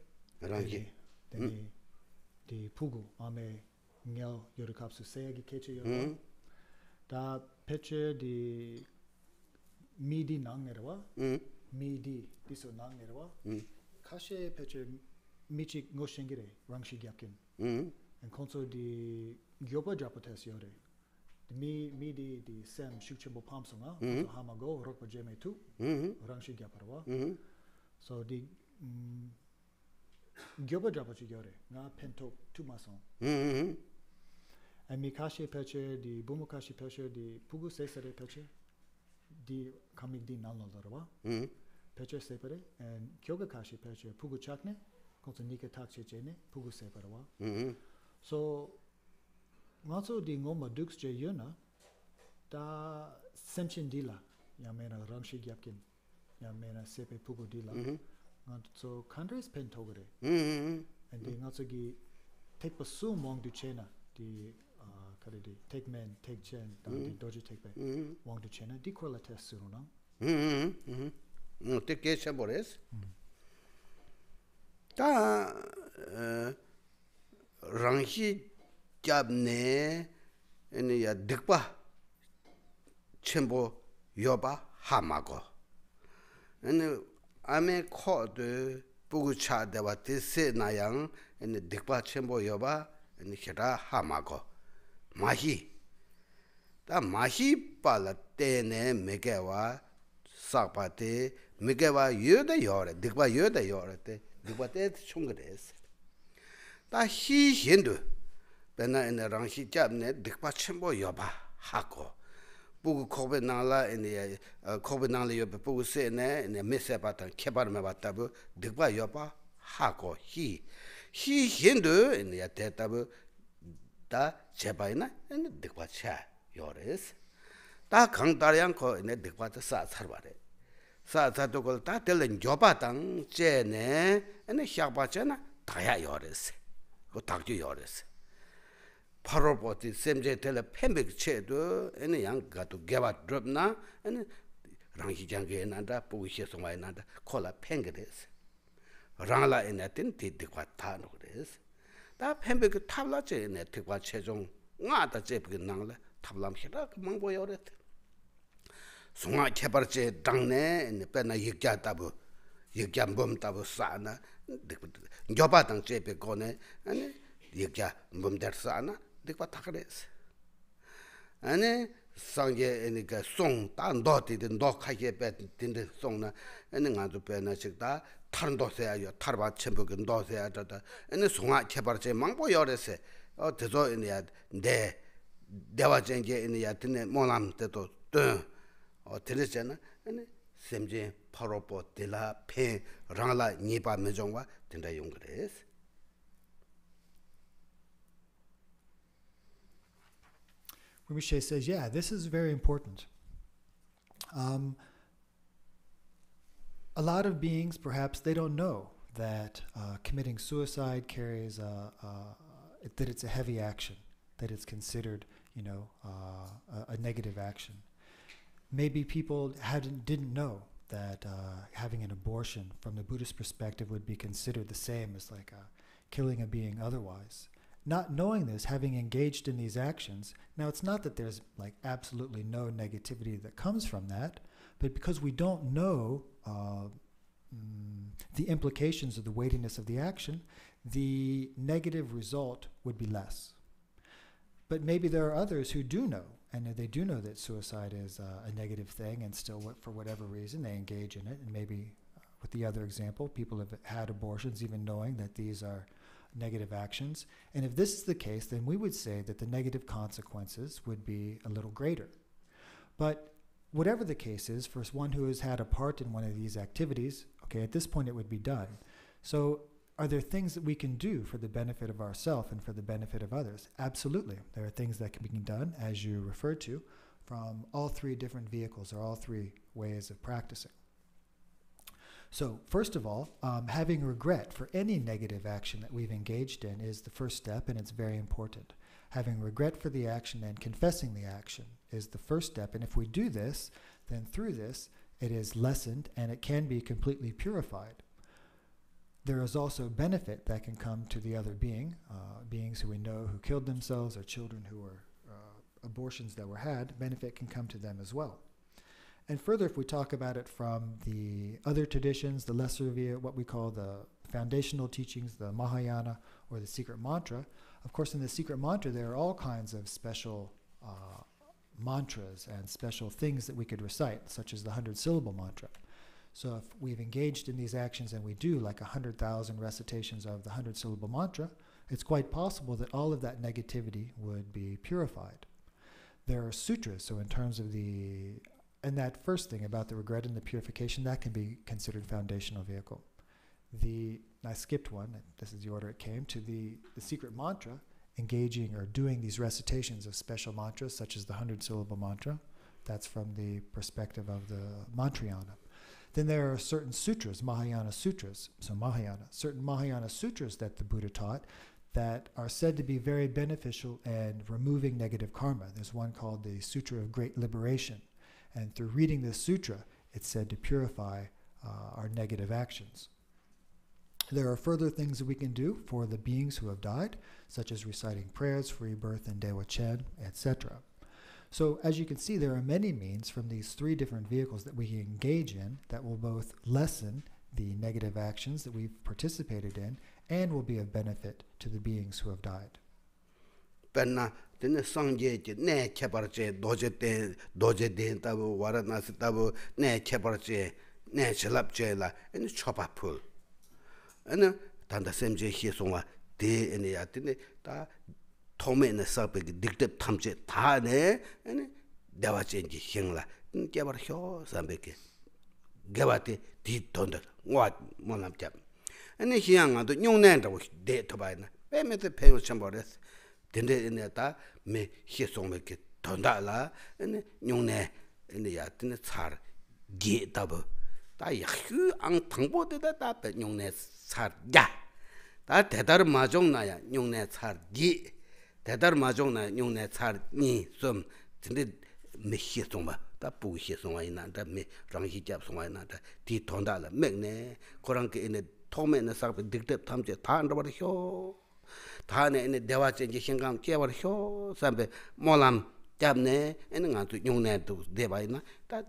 Rangshi. then the pugu ame ngel yore capsule seyagi keche yore. Da peche di midi nangnerwa, midi diso nangnerwa. Kashe peche michi ngoshengire rangshi gyapkin. And konso di gyopa japotes yore. Mi di sem shukchebo pamsonga, so hamago rokpa jeme tu, rangshi gyaparwa. So di gyopa japochi yore, nga pentok tu mason. And mi kashi peche di bumu kashi peche di pugu sesare peche di kamik di nalolorwa. Peche separe, and kyoga kashi peche pugu chakne, konso nika takche chene, pugu separwa. So ngaso di ngoma dukes je yuna da semchin dila yamena rangshi gyapkin yamena sepe pugu dila so kandres pen togre and di ngaso gi take pasu mong du chena di kare di take men take chen da di doji take pe mong du chena di kola test suruna te kesha bores ta rangshi gyabne ene ya dikpa chenpo yoba hamago ene ame ko de bugu cha dewa tese nayang ene dikpa chenpo yoba ene hira hamago mahi ta mahi pala tene megewa sakpa te megewa yoda yore dikpa yoda yore te dikpa te chungres ta hi hindu bena ene rangshi jabne dikpa chenpo yoba hako bugu kobe nangla ene kobe nangla yoba bugu se ne ene mese batan kebar me batabu dikpa yoba hako hi hindu ene ya tetabu ta cheba ina ene dikpa cha yores ta kangdaryang ko ene dikpa ta sa charbare sa to kol ta telen yoba tang che ne ene hyakpa che na daya yores ko takju yores 파로보티 셈제 텔레 펜백 체도 에네 양가도 개바 드롭나 에네 랑히장게 난다 부시서 많이 난다 콜라 펜게데스 랑라 에네틴 티디과 타노 그레스 다 펜백 탑라제 에네 티과 최종 나다 제비 나라 탑람 히라 망보 요레 송아 개발제 당네 에네 빼나 얘기하다부 얘기한 범다부 싸나 녀바당 제비 거네 아니 얘기야 범다르싸나 dikpa takres ane sangye enika song ta ndo ti ndo khaye pe tin de song na ane nga zu pe na chik ta 타른도세요. 타르바 첨부가 도세요. 저다. ene 송아 개발제 망보 열에서 대조 이내야 내 대화전제 이내야 드네 모남 때도 들으잖아. ene 샘제 파로포 데라 페 랑라 니바 메종과 된다 용그레스. Rinpoche says, yeah, this is very important. A lot of beings, perhaps, they don't know that committing suicide carries that it's a heavy action, that it's considered, a negative action. Maybe people didn't know that having an abortion from the Buddhist perspective would be considered the same as like killing a being otherwise. Not knowing this, having engaged in these actions, now it's not that there's like absolutely no negativity that comes from that, but because we don't know the implications of the weightiness of the action, the negative result would be less. But maybe there are others who do know, and they do know that suicide is a negative thing, and still, for whatever reason, they engage in it. And maybe, with the other example, people have had abortions even knowing that these are negative actions. And if this is the case, then we would say that the negative consequences would be a little greater. But whatever the case is, for one who has had a part in one of these activities, okay, at this point it would be done. So are there things that we can do for the benefit of ourselves and for the benefit of others? Absolutely. There are things that can be done, as you referred to, from all three different vehicles or all three ways of practicing. So first of all, having regret for any negative action that we've engaged in is the first step, and it's very important. Having regret for the action and confessing the action is the first step, and if we do this, then through this, it is lessened and it can be completely purified. There is also benefit that can come to the other being, beings who we know who killed themselves or children who were abortions that were had, benefit can come to them as well. And further, if we talk about it from the other traditions, the lesser via, what we call the foundational teachings, the Mahayana or the secret mantra, of course in the secret mantra there are all kinds of special mantras and special things that we could recite, such as the 100-syllable mantra. So if we've engaged in these actions and we do like 100,000 recitations of the 100-syllable mantra, it's quite possible that all of that negativity would be purified. There are sutras, so in terms of and that first thing about the regret and the purification, that can be considered foundational vehicle. I skipped one, this is the order it came, to the secret mantra, engaging or doing these recitations of special mantras, such as the 100-syllable mantra. That's from the perspective of the Mantrayana. Then there are certain sutras, Mahayana sutras, certain Mahayana sutras that the Buddha taught that are said to be very beneficial in removing negative karma. There's one called the Sutra of Great Liberation. And through reading this sutra, it's said to purify our negative actions. There are further things that we can do for the beings who have died, such as reciting prayers for rebirth and Dewa Chen, etc. So as you can see, there are many means from these three different vehicles that we can engage in that will both lessen the negative actions that we've participated in and will be of benefit to the beings who have died. Then sangye ne keparche doje den tabu waranasi tabu ne keparche ne chelapche la and chopa pull. And tanda semje hisonga de in the atine ta tome in the subject dictate tamche ta ne and dewa change hingla in kebar hyo sambeke gavate di tonda what monam jab. And the hyang and the young nanda was dead to buy na met the pale chambores. Dende in the me hisong make it tondala and yone in the yatin tsar get double. Da hu ang tangbo de da pe yone tsar ya. Da tedar majong na ya yone tsar gi. Tedar majong na yone tsar ni some dende me hisong ba. Da bu hisong ay na da me rang hi jab song ay na da di tondala meg ne korang ke in the tome in the sarp dictate tamje ta and about hyo. 다네 ene dewa chenje hingam kebar hyo sambe molam 잡네 에는 아주 용내도 대바이나 다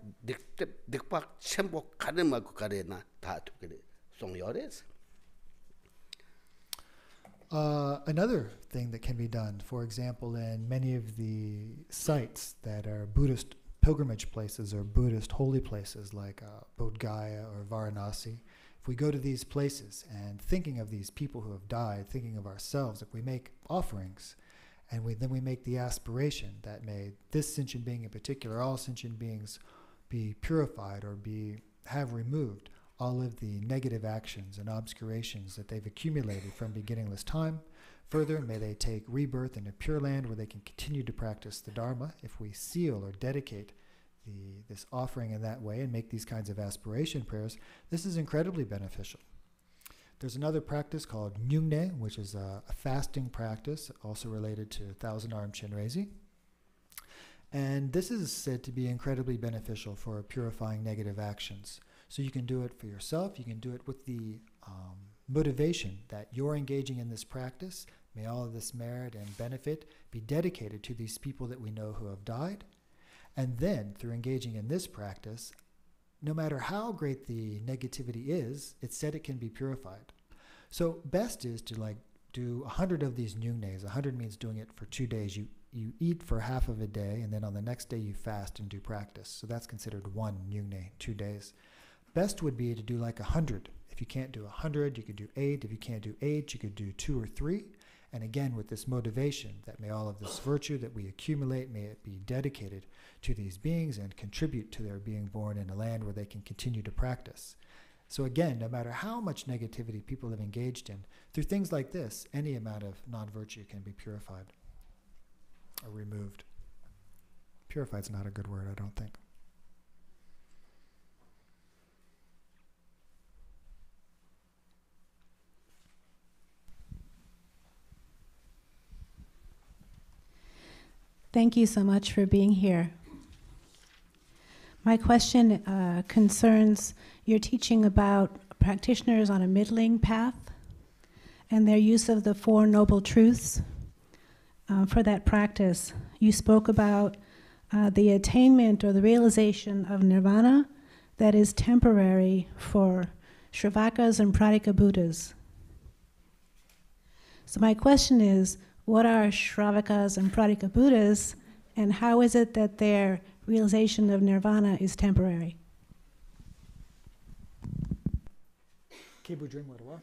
득박 첨복 가르마고 가래나 다 두게 송열에서. Another thing that can be done, for example, in many of the sites that are Buddhist pilgrimage places or Buddhist holy places like Bodh Gaya or Varanasi, If we go to these places and thinking of these people who have died, thinking of ourselves, if we make offerings, and then we make the aspiration that may this sentient being in particular, all sentient beings, be purified or have removed all of the negative actions and obscurations that they've accumulated from beginningless time. Further, may they take rebirth in a pure land where they can continue to practice the Dharma. If we seal or dedicate this offering in that way and make these kinds of aspiration prayers, this is incredibly beneficial. There's another practice called Nyungne, which is a fasting practice, also related to Thousand Arm Chenrezi. And this is said to be incredibly beneficial for purifying negative actions. So you can do it for yourself, you can do it with the motivation that you're engaging in this practice. May all of this merit and benefit be dedicated to these people that we know who have died. And then, through engaging in this practice, no matter how great the negativity is, it's said it can be purified. So best is to do 100 of these nyungnes. 100 means doing it for 2 days. You eat for half of a day, and then on the next day you fast and do practice. So that's considered one nyungne, 2 days. Best would be to do 100. If you can't do 100, you could do 8. If you can't do 8, you could do 2 or 3. And again, with this motivation that may all of this virtue that we accumulate, may it be dedicated to these beings and contribute to their being born in a land where they can continue to practice. So again, no matter how much negativity people have engaged in, through things like this, any amount of non-virtue can be purified or removed. Purified is not a good word, I don't think. Thank you so much for being here. My question concerns your teaching about practitioners on a middling path and their use of the Four Noble Truths for that practice. You spoke about the attainment or the realization of nirvana that is temporary for Shravakas and Pradika Buddhas. So my question is, what are Shravakas and Pradika Buddhas, and how is it that their realization of nirvana is temporary? Kebu Dringwa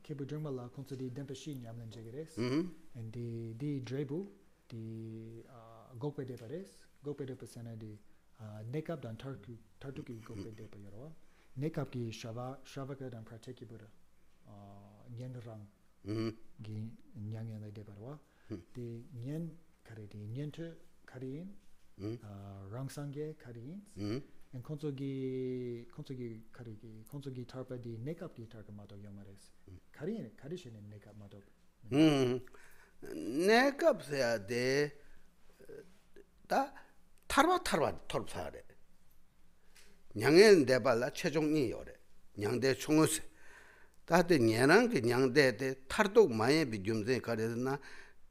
Kebu Dringwa la Konsadi Dempashi Nyamlan Jagares, and the Drebu, the Gokpe Depares, Gokpe Depasana, the Nekab dan Tartuki Gokpe Depa Yorwa, Nekab ki Shavaka dan Prateki Buddha, Nyen Rang. Gi nyang yang de barwa the nyen kare di nyente karin rang sangye karin and konsogi tarpa di nekap di tarka mato yamares karin karishin in nekap mato nekap se de ta tarwa torpsare nyang엔 대발라 최종이 요래 냥대 총어세 다들 녀랑 그 냥대대 탈독 많이 비좀제 가려나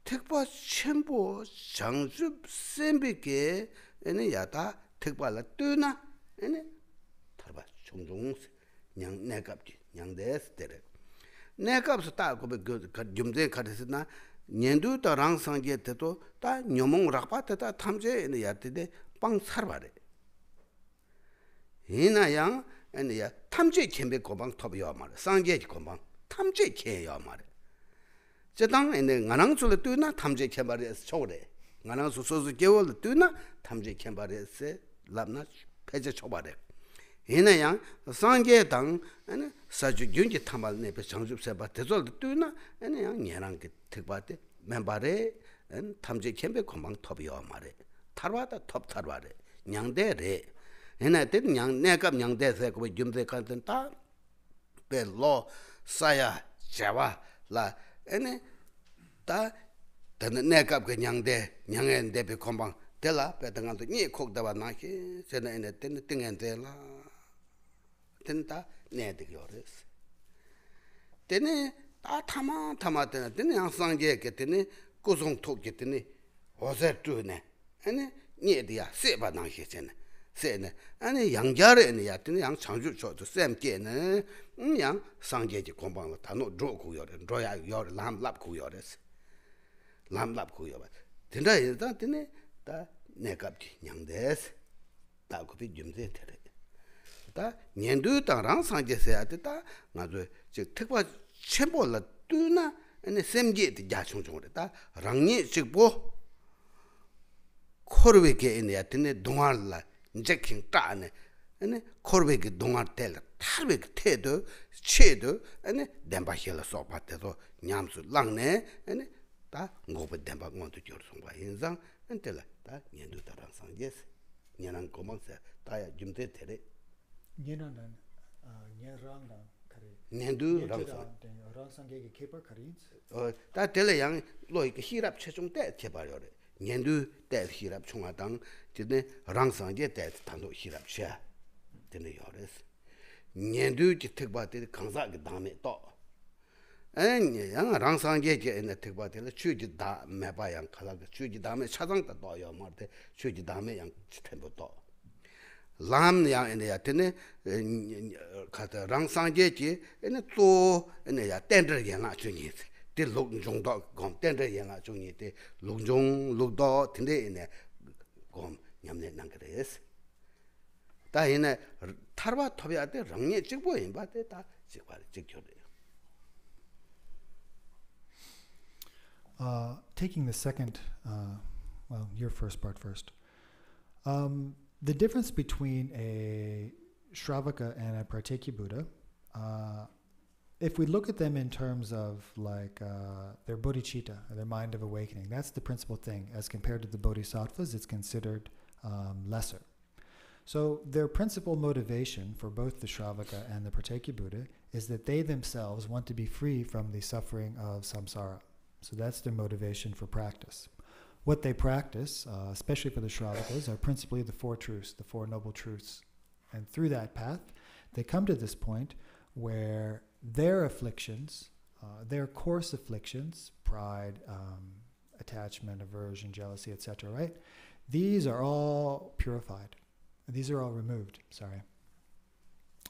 특바 첨보 장수 셈비게 에네 야다 특발라 뜨나 에네 탈바 종종 냥 내갑지 냥대스 때래 내갑서 따고 그 좀제 가려나 년도 따랑 상게 때도 다 녀몽 락바다 탐제 에네 야때데 빵 살바래 이나양 아니야 탐제 켐베 고방 톱이야 말 상계 고방 탐제 켐야 말 저당 에네 나랑줄 뜨나 탐제 켐바레스 초래 나랑수 소수 개월 뜨나 탐제 켐바레스 랍나 패제 초바래 이나양 상계당 아니 사주 균지 탐발네 배 정줍세 바 대절 뜨나 아니양 녀랑 그 특바데 멤바레 탐제 켐베 고방 톱이야 말에 탈와다 톱 탈와래 냥대래 에나데 냥 내갑 냥대세 그 좀데 간다 벨로 사야 자와 라 에네 다 더는 내갑 그 냥대 냥엔데 비 콤방 될라 배당한도 니 콕다바 나키 제나 에네 땡 땡엔데라 된다 내데 요레스 데네 다 타마데네 데네 양상게 게데네 고송 톡게데네 오세트네 에네 니에디야 세바 나키 제네 세네 아니 양자르네 야트네 양 창주 저도 쌤께네 양 상계지 공방을 다노 조고요래 로야 요래 람랍고요레스 람랍고요 된다 일단 되네 다 내갑지 냥데스 다고비 좀데 테레 다 년도 당랑 상제세야 됐다 나도 저 특과 첨보라 뚜나 아니 샘게 야충중으로 다 랑니 직보 코르베게 있는 야트네 동알라 인젝킹 따네 아니 코르베게 동알 텔 탈베게 테도 체도 아니 덴바힐라 소바테도 냠수 랑네 아니 다 고베 덴바 원도 저송바 인상 엔텔라 다 년도 당랑 상제세 년한 고망세 다야 좀데 테레 Nyenanan, nyerangna kari. 년도 랑상 Rangsangege kepa karins. 다 텔레양 로이게 히랍 최종 때 제발요래 년도 때 히랍 총화당 진데 랑상제 때 단도 히랍 샤 되네 요레스 년도 지특바데 강사게 다음에 또 아니 양 랑상제 제네 특바데 추지 다 매바양 칼라게 추지 다음에 차장다 또요 말데 추지 다음에 양 템보 또 람냐 에네야 테네 카타 랑상제지 에네 또 에네야 텐더게나 주니 데 롱종도 곰 텐더게나 주니 데 롱종 룩도 텐데 에네 곰 냠네 난그레스 다 에네 타르바 토비아데 랑예 찍보 임바데 다 찍바 찍교래. Taking the second, your first part first. The difference between a Shravaka and a Pratyeki Buddha, if we look at them in terms of like their bodhicitta, their mind of awakening, that's the principal thing. As compared to the bodhisattvas, it's considered lesser. So their principal motivation for both the Shravaka and the Pratyeki Buddha is that they themselves want to be free from the suffering of samsara. So that's their motivation for practice. What they practice, especially for the Shravakas, are principally the four truths, the four noble truths. And through that path, they come to this point where their afflictions, their coarse afflictions, pride, attachment, aversion, jealousy, etc., right? These are all purified. These are all removed,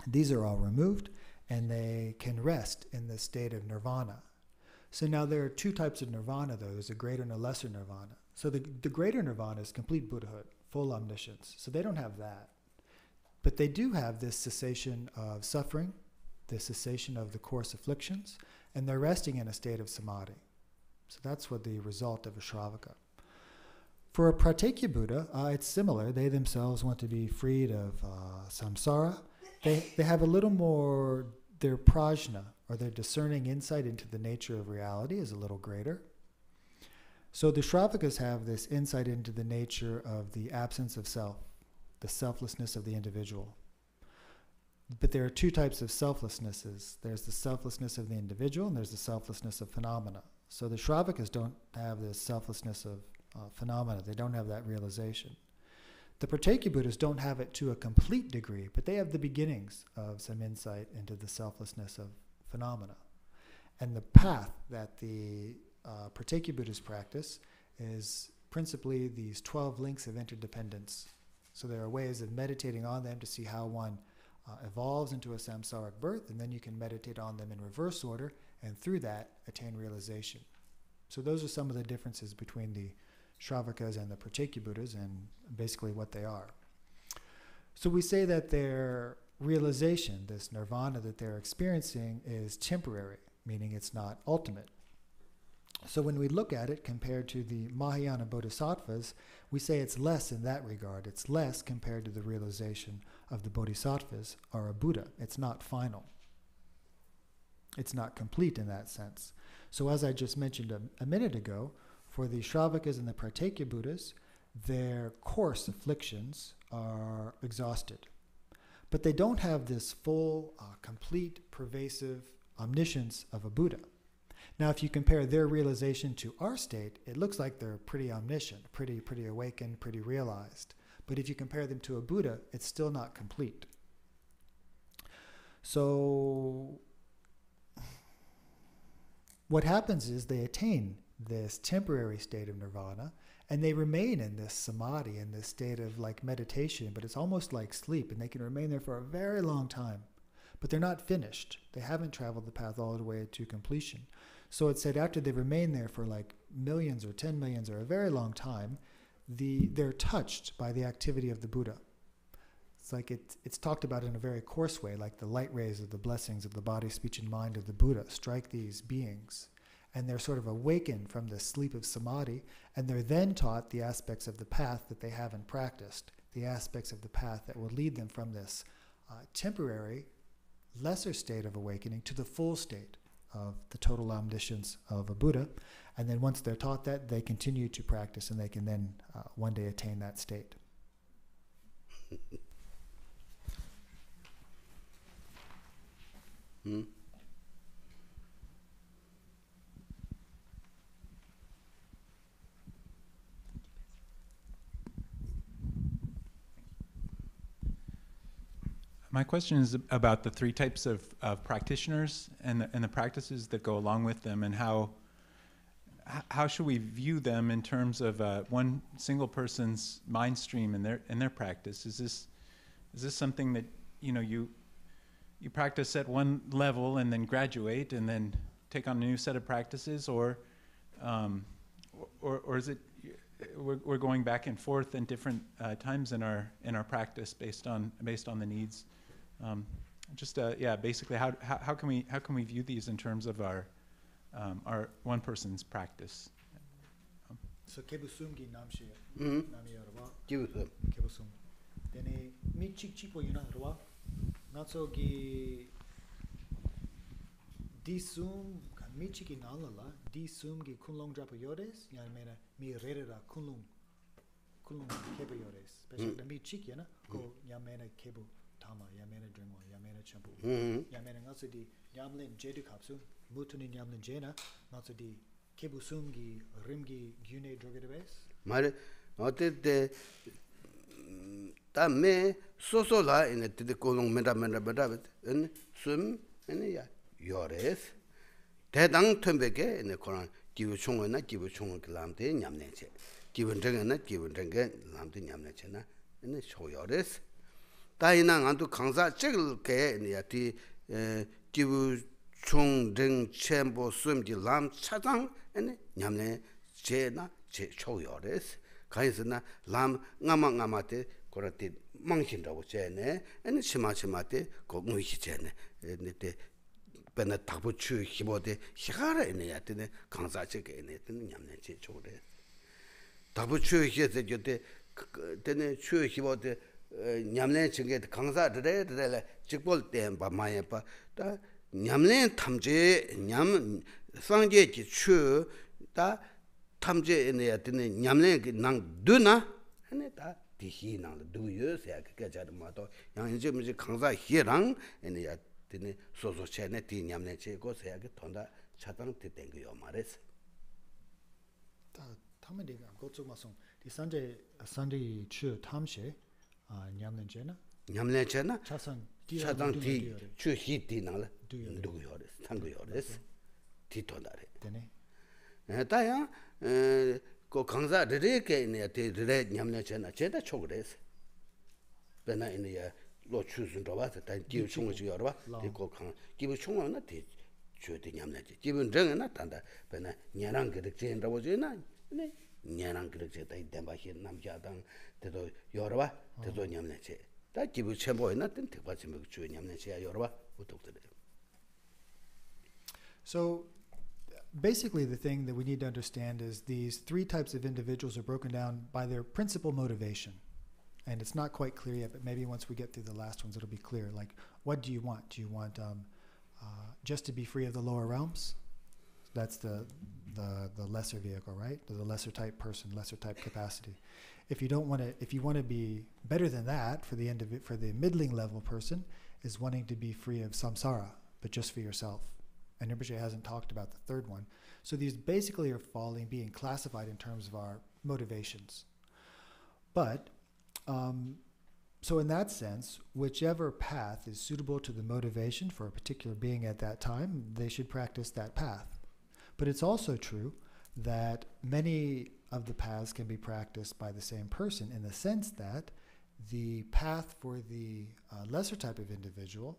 These are all removed, and they can rest in the state of nirvana. So now there are two types of nirvana, though. There's a greater and a lesser nirvana. So the greater nirvana is complete Buddhahood, full omniscience. So they don't have that. But they do have this cessation of suffering, the cessation of the coarse afflictions, and they're resting in a state of samadhi. So that's what the result of a Shravaka. For a Pratyeki Buddha, it's similar. They themselves want to be freed of samsara. They have a little more, their prajna, or their discerning insight into the nature of reality, is a little greater. So the Shravakas have this insight into the nature of the absence of self, the selflessness of the individual. But there are two types of selflessnesses. There's the selflessness of the individual, and there's the selflessness of phenomena. So the Shravakas don't have the selflessness of phenomena. They don't have that realization. The Pratyeki Buddhas don't have it to a complete degree, but they have the beginnings of some insight into the selflessness of phenomena. And the path that the Pratyeki Buddhas practice is principally these 12 links of interdependence. So there are ways of meditating on them to see how one evolves into a samsaric birth, and then you can meditate on them in reverse order, and through that attain realization. So those are some of the differences between the Shravakas and the Pratyeki Buddhas, and basically what they are. So we say that their realization, this nirvana that they're experiencing, is temporary, meaning it's not ultimate. So when we look at it compared to the Mahayana Bodhisattvas, we say it's less in that regard. It's less compared to the realization of the Bodhisattvas or a Buddha. It's not final. It's not complete in that sense. So as I just mentioned a minute ago, for the Shravakas and the Pratyeki Buddhas, their coarse afflictions are exhausted. But they don't have this full, complete, pervasive omniscience of a Buddha. Now, if you compare their realization to our state, it looks like they're pretty omniscient, pretty awakened, pretty realized. But if you compare them to a Buddha, it's still not complete. So what happens is they attain this temporary state of nirvana, and they remain in this samadhi, in this state of like meditation, but it's almost like sleep, and they can remain there for a very long time. But they're not finished. They haven't traveled the path all the way to completion. So it's said after they remain there for like millions or 10 millions or a very long time, they're touched by the activity of the Buddha. It's like it's talked about in a very coarse way, like the light rays of the blessings of the body, speech, and mind of the Buddha strike these beings. And they're sort of awakened from the sleep of samadhi, and they're then taught the aspects of the path that they haven't practiced, the aspects of the path that will lead them from this temporary, lesser state of awakening to the full state of the total omniscience of a Buddha. And then once they're taught that, they continue to practice, and they can then one day attain that state. My question is about the three types of practitioners and the practices that go along with them, and how should we view them in terms of one single person's mind stream and their practice? Is this something that you practice at one level and then graduate and then take on a new set of practices, or is it we're going back and forth in different times in our practice based on the needs? Basically, how can we view these in terms of our one person's practice? So kebusum gi namshi nami yorwa. Kebusum. Dene mi chik po yuna yorwa. Natso gi disum mi chiki nalala disum gi kunlong drapo yores. Yani mena mi rerera kunlong kebu yores. Especially the mi chiki na ko yamena kebu. Tama, yamena drimo, yamena champu. Yamena ngatsu di nyamlin jedu kapsu, mutuni nyamlin jena, ngatsu di kebusum gi rimgi gyune drogadebes. Mare, ote ta me soso la ine tide kolong mera en sum ene ya yores. Tedang tembeke ene koran kibu chungona kibu chung lamte nyamneche. Kibu drengena kibu drenge lamte nyamneche na ene cho yores. 다이나 안도 강사 책을 개야티 기부 총등 첨보 숨지 람 차장 아니 냠네 제나 제 초요레스 가이스나 람 nga마nga마테 고라티 망신다고 제네 아니 심마심마테 고무시 제네 네테 베나 답부 추 히보데 히가라 에네야테네 강사 책에 에네테는 냠네 제 초레 답부 추 히에서 저때 데네 추 히보데 냠내 증게 강사들에 직볼 때 봐마야 봐다 냠내 탐제 냠 상제지 추다 탐제에야 되는 냠내 낭 두나 하네다 디히낭 두여서 그게 자르마도 양이제 무지 강사 희랑 에야 되는 소소체네 디 냠내 제고서야 그 돈다 차당 됐던 거요 말했어 다 타면디가 고츠마송 디 산제 추 탐셰 냠렌제나 냠렌제나 차상 디 추히디나라 누구요레스 탄거요레스 디토다레 되네 다야 고 강사 르레게 네 르레 냠렌제나 제다 초그레스 베나 이네야 로 추순도 와서 다 기부 총을 여러 봐 디고 강 기부 총은 디 주디 냠렌제 기분 정은 단다 베나 냐랑 그렇게 된다고 제나 네 냐랑 그렇게 다 이때바히 남자당 대도 여러 봐 대도 냠내체 다 기부 첨보에나 된 특바지 먹 주에 냠내체야 여러 봐 우독들. So basically the thing that we need to understand is these three types of individuals are broken down by their principal motivation. And it's not quite clear yet, but maybe once we get through the last ones it'll be clear. Like, what do you want? Do you want just to be free of the lower realms? That's the lesser vehicle, right? The lesser type person, lesser type capacity. If you want to be better than that, for the middling level person, is wanting to be free of samsara, but just for yourself. And Rinpoche hasn't talked about the third one. So these basically are being classified in terms of our motivations. But so in that sense, whichever path is suitable to the motivation for a particular being at that time, they should practice that path. But it's also true that many of the paths can be practiced by the same person, in the sense that the path for the lesser type of individual,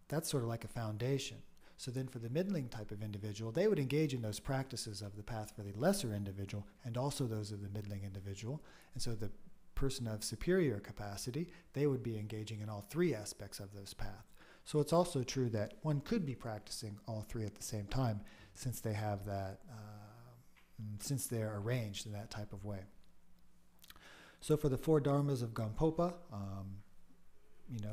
that's sort of like a foundation. So then for the middling type of individual, they would engage in those practices of the path for the lesser individual and also those of the middling individual. And so the person of superior capacity, they would be engaging in all three aspects of this path. So it's also true that one could be practicing all three at the same time, since they have that, since they're arranged in that type of way. So for the 4 dharmas of Gampopa,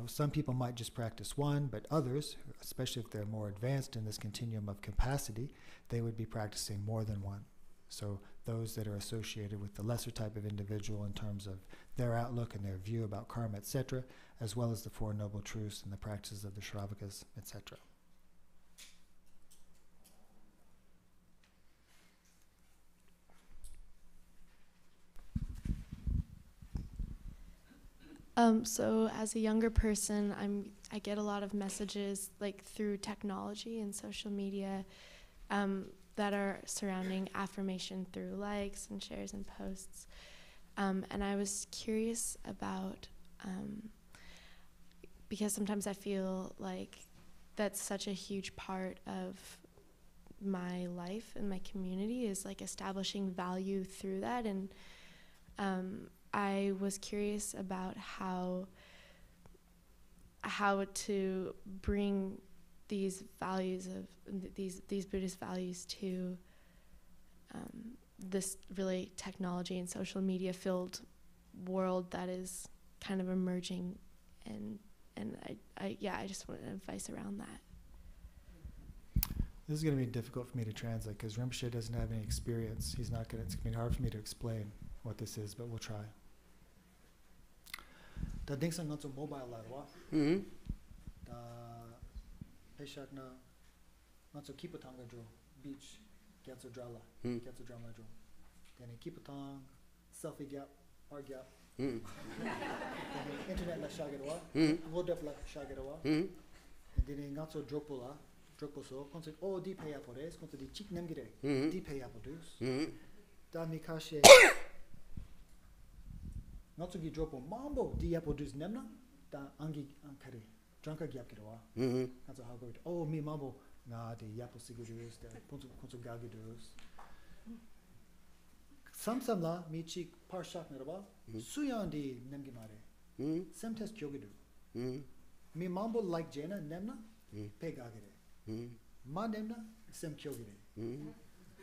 some people might just practice one, but others, especially if they're more advanced in this continuum of capacity, they would be practicing more than one. So those that are associated with the lesser type of individual in terms of their outlook and their view about karma, etc., as well as the 4 noble truths and the practices of the Shravakas, etc. So as a younger person, I get a lot of messages like through technology and social media that are surrounding affirmation through likes and shares and posts. And I was curious about, because sometimes I feel like that's such a huge part of my life and my community is like establishing value through that. And I was curious about how to bring these values of these Buddhist values to this really technology and social media filled world that is kind of emerging, and I just wanted advice around that. This is going to be difficult for me to translate because Rinpoche doesn't have any experience. It's going to be hard for me to explain what this is, but we'll try. Da dingsan not so mobile larwa. Da peshak na not so kipatanga dro beach gyatso drala gyatso drama dro. Then kipatang selfie gap art gap. Then internet la shagarwa. World of la shagarwa. And then not so dropula. Droposo konse o di pay apores konse di chik nemgire di pay apodus. Da mikashe not so gi dropo mambo di apodus nemna da angi ankare dranka gyapkirwa. That's how good. Oh mi mambo na di yapo sigurus da konso gagidus. Samsam la mi chik parshak nerwa suyan di nemgimare. Sem test jogidu. Mi mambo like jena nemna pay gagire. Ma nemna sem kyogire.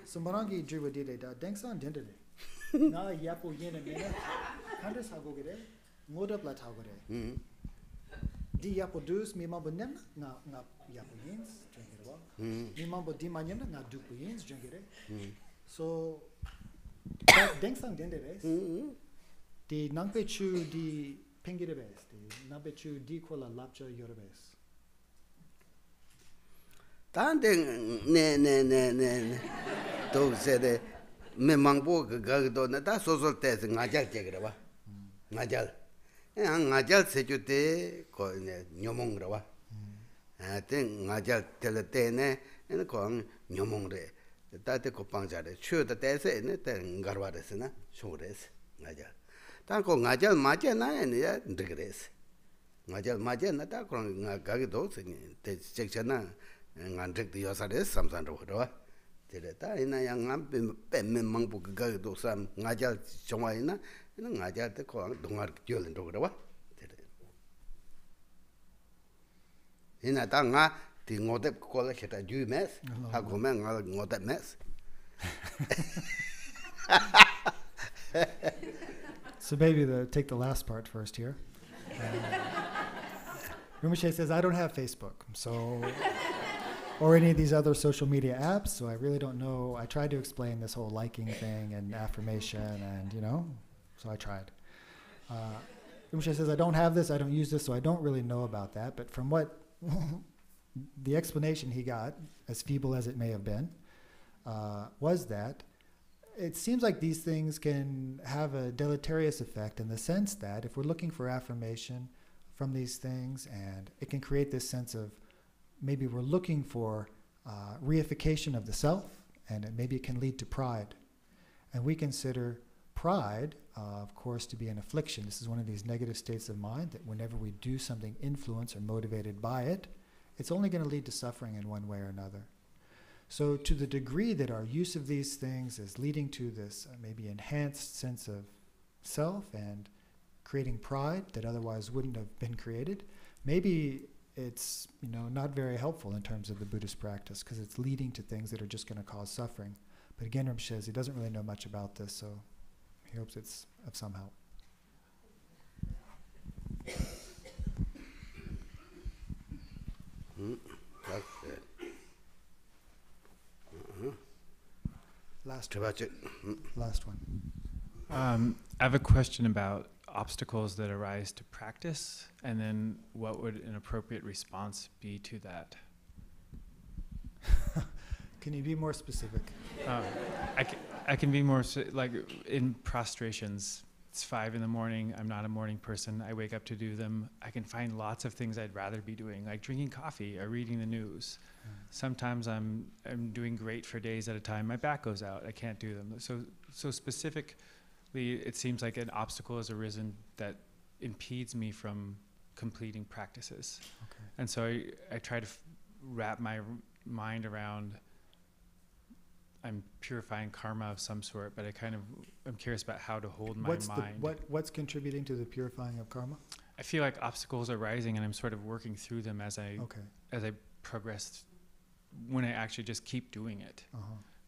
So marangi driva dide da dengsan dendere. Na yapo yena mena kandas hagogire modap la tagore. Di yapo dus mi mambo nemna na yapo yens drinkere wa. Mi mambo di ma nemna na dupu yens drinkere. So dengsan dendere. Di nangpe chu di pingire bes. Di nangpe chu di kola lapcha yorebes. Tanding ne to say me mangbo gagdo na da social test ngajal chegra ngajal ngajal sejute ko ne nyomong rawa te ngajal telete ne ko nyomong re ta te ko pangjare chu da tese ne te ngarwa res na shures ngajal ta ko ngajal maje na ne ya ndigres ngajal maje na ta ko gagdo se te chekchana nganjek di yosare samsan ro ro tere ina yang ngam pemme mangbu ga do sam ngajal chongwa ina ngajal te ko dongar gyol ro ro tere ina ta nga ti ngode ko la cheta ju mes ha go men ngode mes. So maybe take the last part first here. Rinpoche says, I don't have Facebook, so or any of these other social media apps, so I really don't know. I tried to explain this whole liking thing and affirmation, and so I tried. Rinpoche says, I don't have this, I don't use this, so I don't really know about that. But from what the explanation he got, as feeble as it may have been, was that it seems like these things can have a deleterious effect in the sense that if we're looking for affirmation from these things, and it can create this sense of maybe we're looking for reification of the self, and maybe it can lead to pride. And we consider pride, of course, to be an affliction. This is one of these negative states of mind that whenever we do something influenced or motivated by it, it's only going to lead to suffering in one way or another. So to the degree that our use of these things is leading to this maybe enhanced sense of self and creating pride that otherwise wouldn't have been created, maybe it's not very helpful in terms of the Buddhist practice because it's leading to things that are just going to cause suffering. But again, Rinpoche says he doesn't really know much about this, so he hopes it's of some help. That's it. Last one. I have a question about obstacles that arise to practice, and then what would an appropriate response be to that? Can you be more specific? I can be more like in prostrations. It's 5 a.m. I'm not a morning person. I wake up to do them. I can find lots of things I'd rather be doing, like drinking coffee or reading the news. Sometimes I'm doing great for days at a time. My back goes out. I can't do them. So specifically, it seems like an obstacle has arisen that impedes me from completing practices. Okay. And so I try to wrap my mind around I'm purifying karma of some sort, but I'm curious about how to hold my mind. What's contributing to the purifying of karma? I feel like obstacles are rising, and I'm sort of working through them as I progress. When I actually just keep doing it,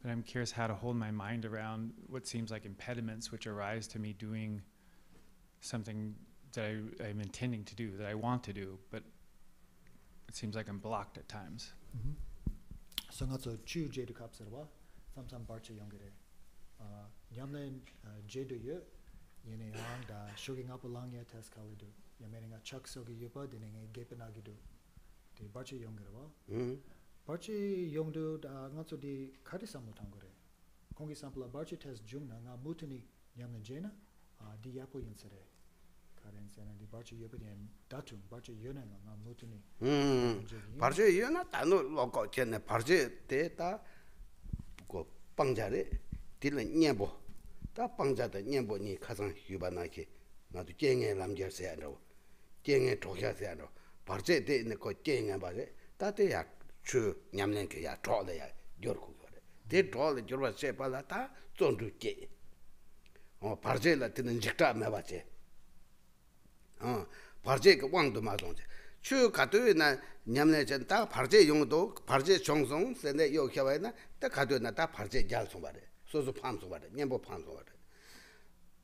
but I'm curious how to hold my mind around what seems like impediments, which arise to me doing something that I'm intending to do, that I want to do, but it seems like I'm blocked at times. So not so chu jedu kapsarwa. Samsam barcha yongere. Nyamne jedu ye yene ang da shoging up along ya test kalidu. Yamening a chuck sogi yupa dining a gapenagidu. The barcha yongere wa. Barchi yongdu da not so the karisamu tangore. Kongi sample barchi test jumna nga mutini nyamne jena di yapo yinsere. Karen sena di barchi yupa yen datum barchi yona nga mutini. Barchi yona tanu logo jene barchi te ta go bangjare dile nyembo ta bangjada nyembo ni khasang yuba na ki na du jenge lamjer se ando jenge tokya se ando barchi te ne ko jenge ba re ta te ya chu nyamnen ke ya tole ya yor ku gore te tole jorwa se pala ta zondu ke barchi la tin jikta me ba che barchi ke wangdo ma zong chu 가도에 나 냠내 전다 발제 용도 발제 정성 세네 요 켜와나 다 가도에 나다 발제 잘송 말해 소소 판송 말해 냠보 판송 말해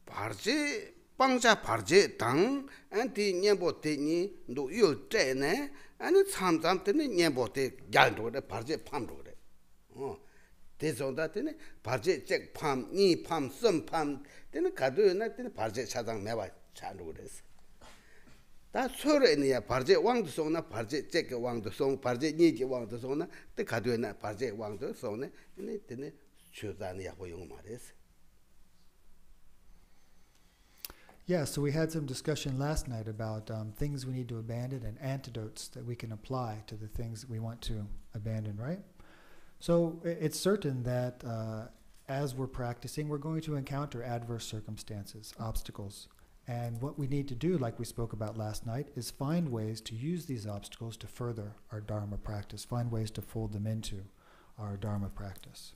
발제 빵자 발제 당 안티 냠보 때니 노요 때네 아니 참잠 때네 냠보 때 잘도래 발제 판도 그래 대성다 때네 발제 잭팜니팜 섬팜 때네 가도에 나 때네 발제 차장 매와 차로 그랬어 다 서로 있느냐 발제 왕도 송나 발제 제게 왕도 송 발제 니지 왕도 송나 때 가도에나 발제 왕도 송네 네 주단이야 보용 말했어. Yeah, so we had some discussion last night about things we need to abandon and antidotes that we can apply to the things we want to abandon, right? So it's certain that as we're practicing, we're going to encounter adverse circumstances, obstacles. And what we need to do, like we spoke about last night, is find ways to use these obstacles to further our Dharma practice, find ways to fold them into our Dharma practice.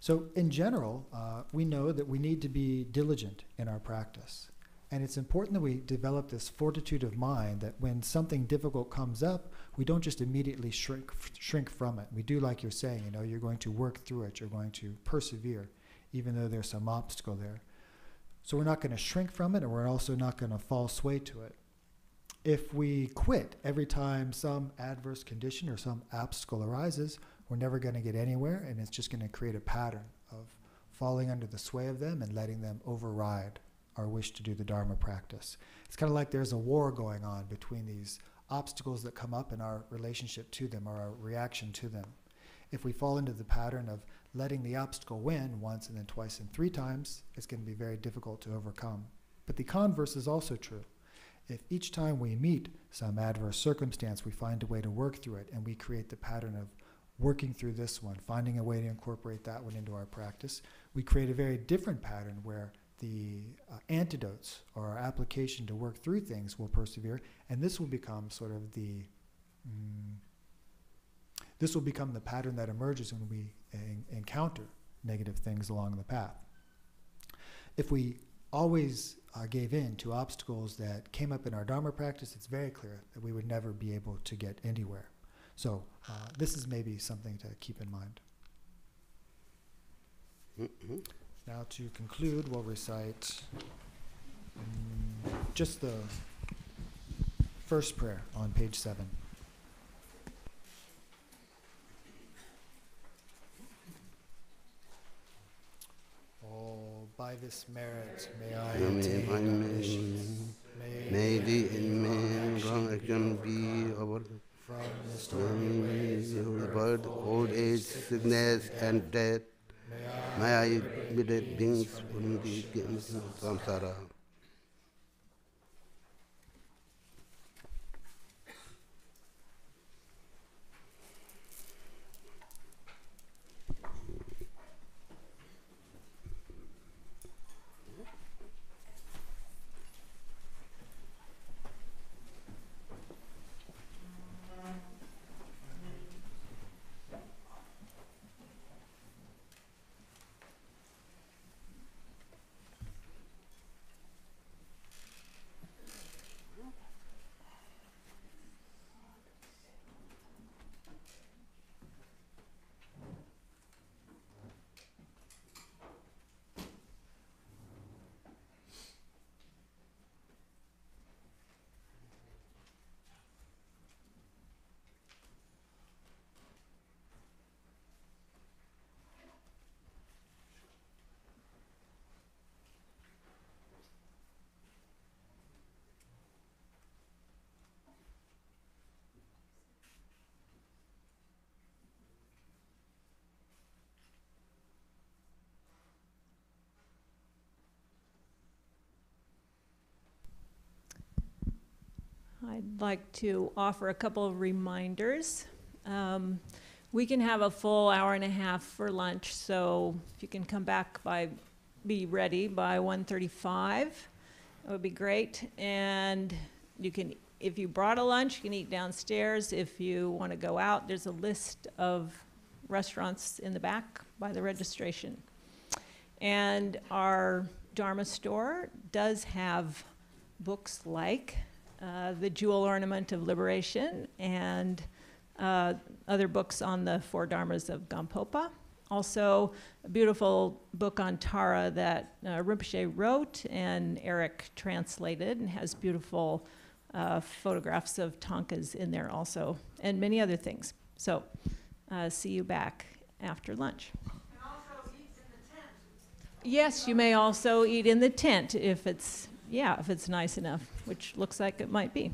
So in general, we know that we need to be diligent in our practice. And it's important that we develop this fortitude of mind that when something difficult comes up, we don't just immediately shrink from it. We do like you're saying, you're going to work through it, you're going to persevere, even though there's some obstacle there. So we're not going to shrink from it, and we're also not going to fall sway to it. If we quit every time some adverse condition or some obstacle arises, we're never going to get anywhere, and it's just going to create a pattern of falling under the sway of them and letting them override our wish to do the Dharma practice. It's kind of like there's a war going on between these obstacles that come up in our relationship to them or our reaction to them. If we fall into the pattern of letting the obstacle win once and then twice and 3 times, it's going to be very difficult to overcome. But the converse is also true. If each time we meet some adverse circumstance, we find a way to work through it, and we create the pattern of working through this one, finding a way to incorporate that one into our practice, we create a very different pattern where the antidotes or our application to work through things will persevere, and this will become sort of the pattern that emerges when we encounter negative things along the path. If we always gave in to obstacles that came up in our Dharma practice, it's very clear that we would never be able to get anywhere. So this is maybe something to keep in mind. Now to conclude, we'll recite just the first prayer on page 7. Oh, by this merit may I attain omniscience. May the action be over from the stormy ways of the birth, old age, sickness, and death. May I be the beings from the samsara. I'd like to offer a couple of reminders. We can have a full hour and a half for lunch, so if you can come back be ready by 1:35, that would be great. And you can, if you brought a lunch, you can eat downstairs. If you want to go out, there's a list of restaurants in the back by the registration. And our Dharma store does have books like The Jewel Ornament of Liberation and other books on the 4 Dharmas of Gampopa. Also, a beautiful book on Tara that Rinpoche wrote and Eric translated, and has beautiful photographs of tankas in there also, and many other things. So, see you back after lunch. And also eat in the tent. Yes, you may also eat in the tent if it's nice enough, which looks like it might be.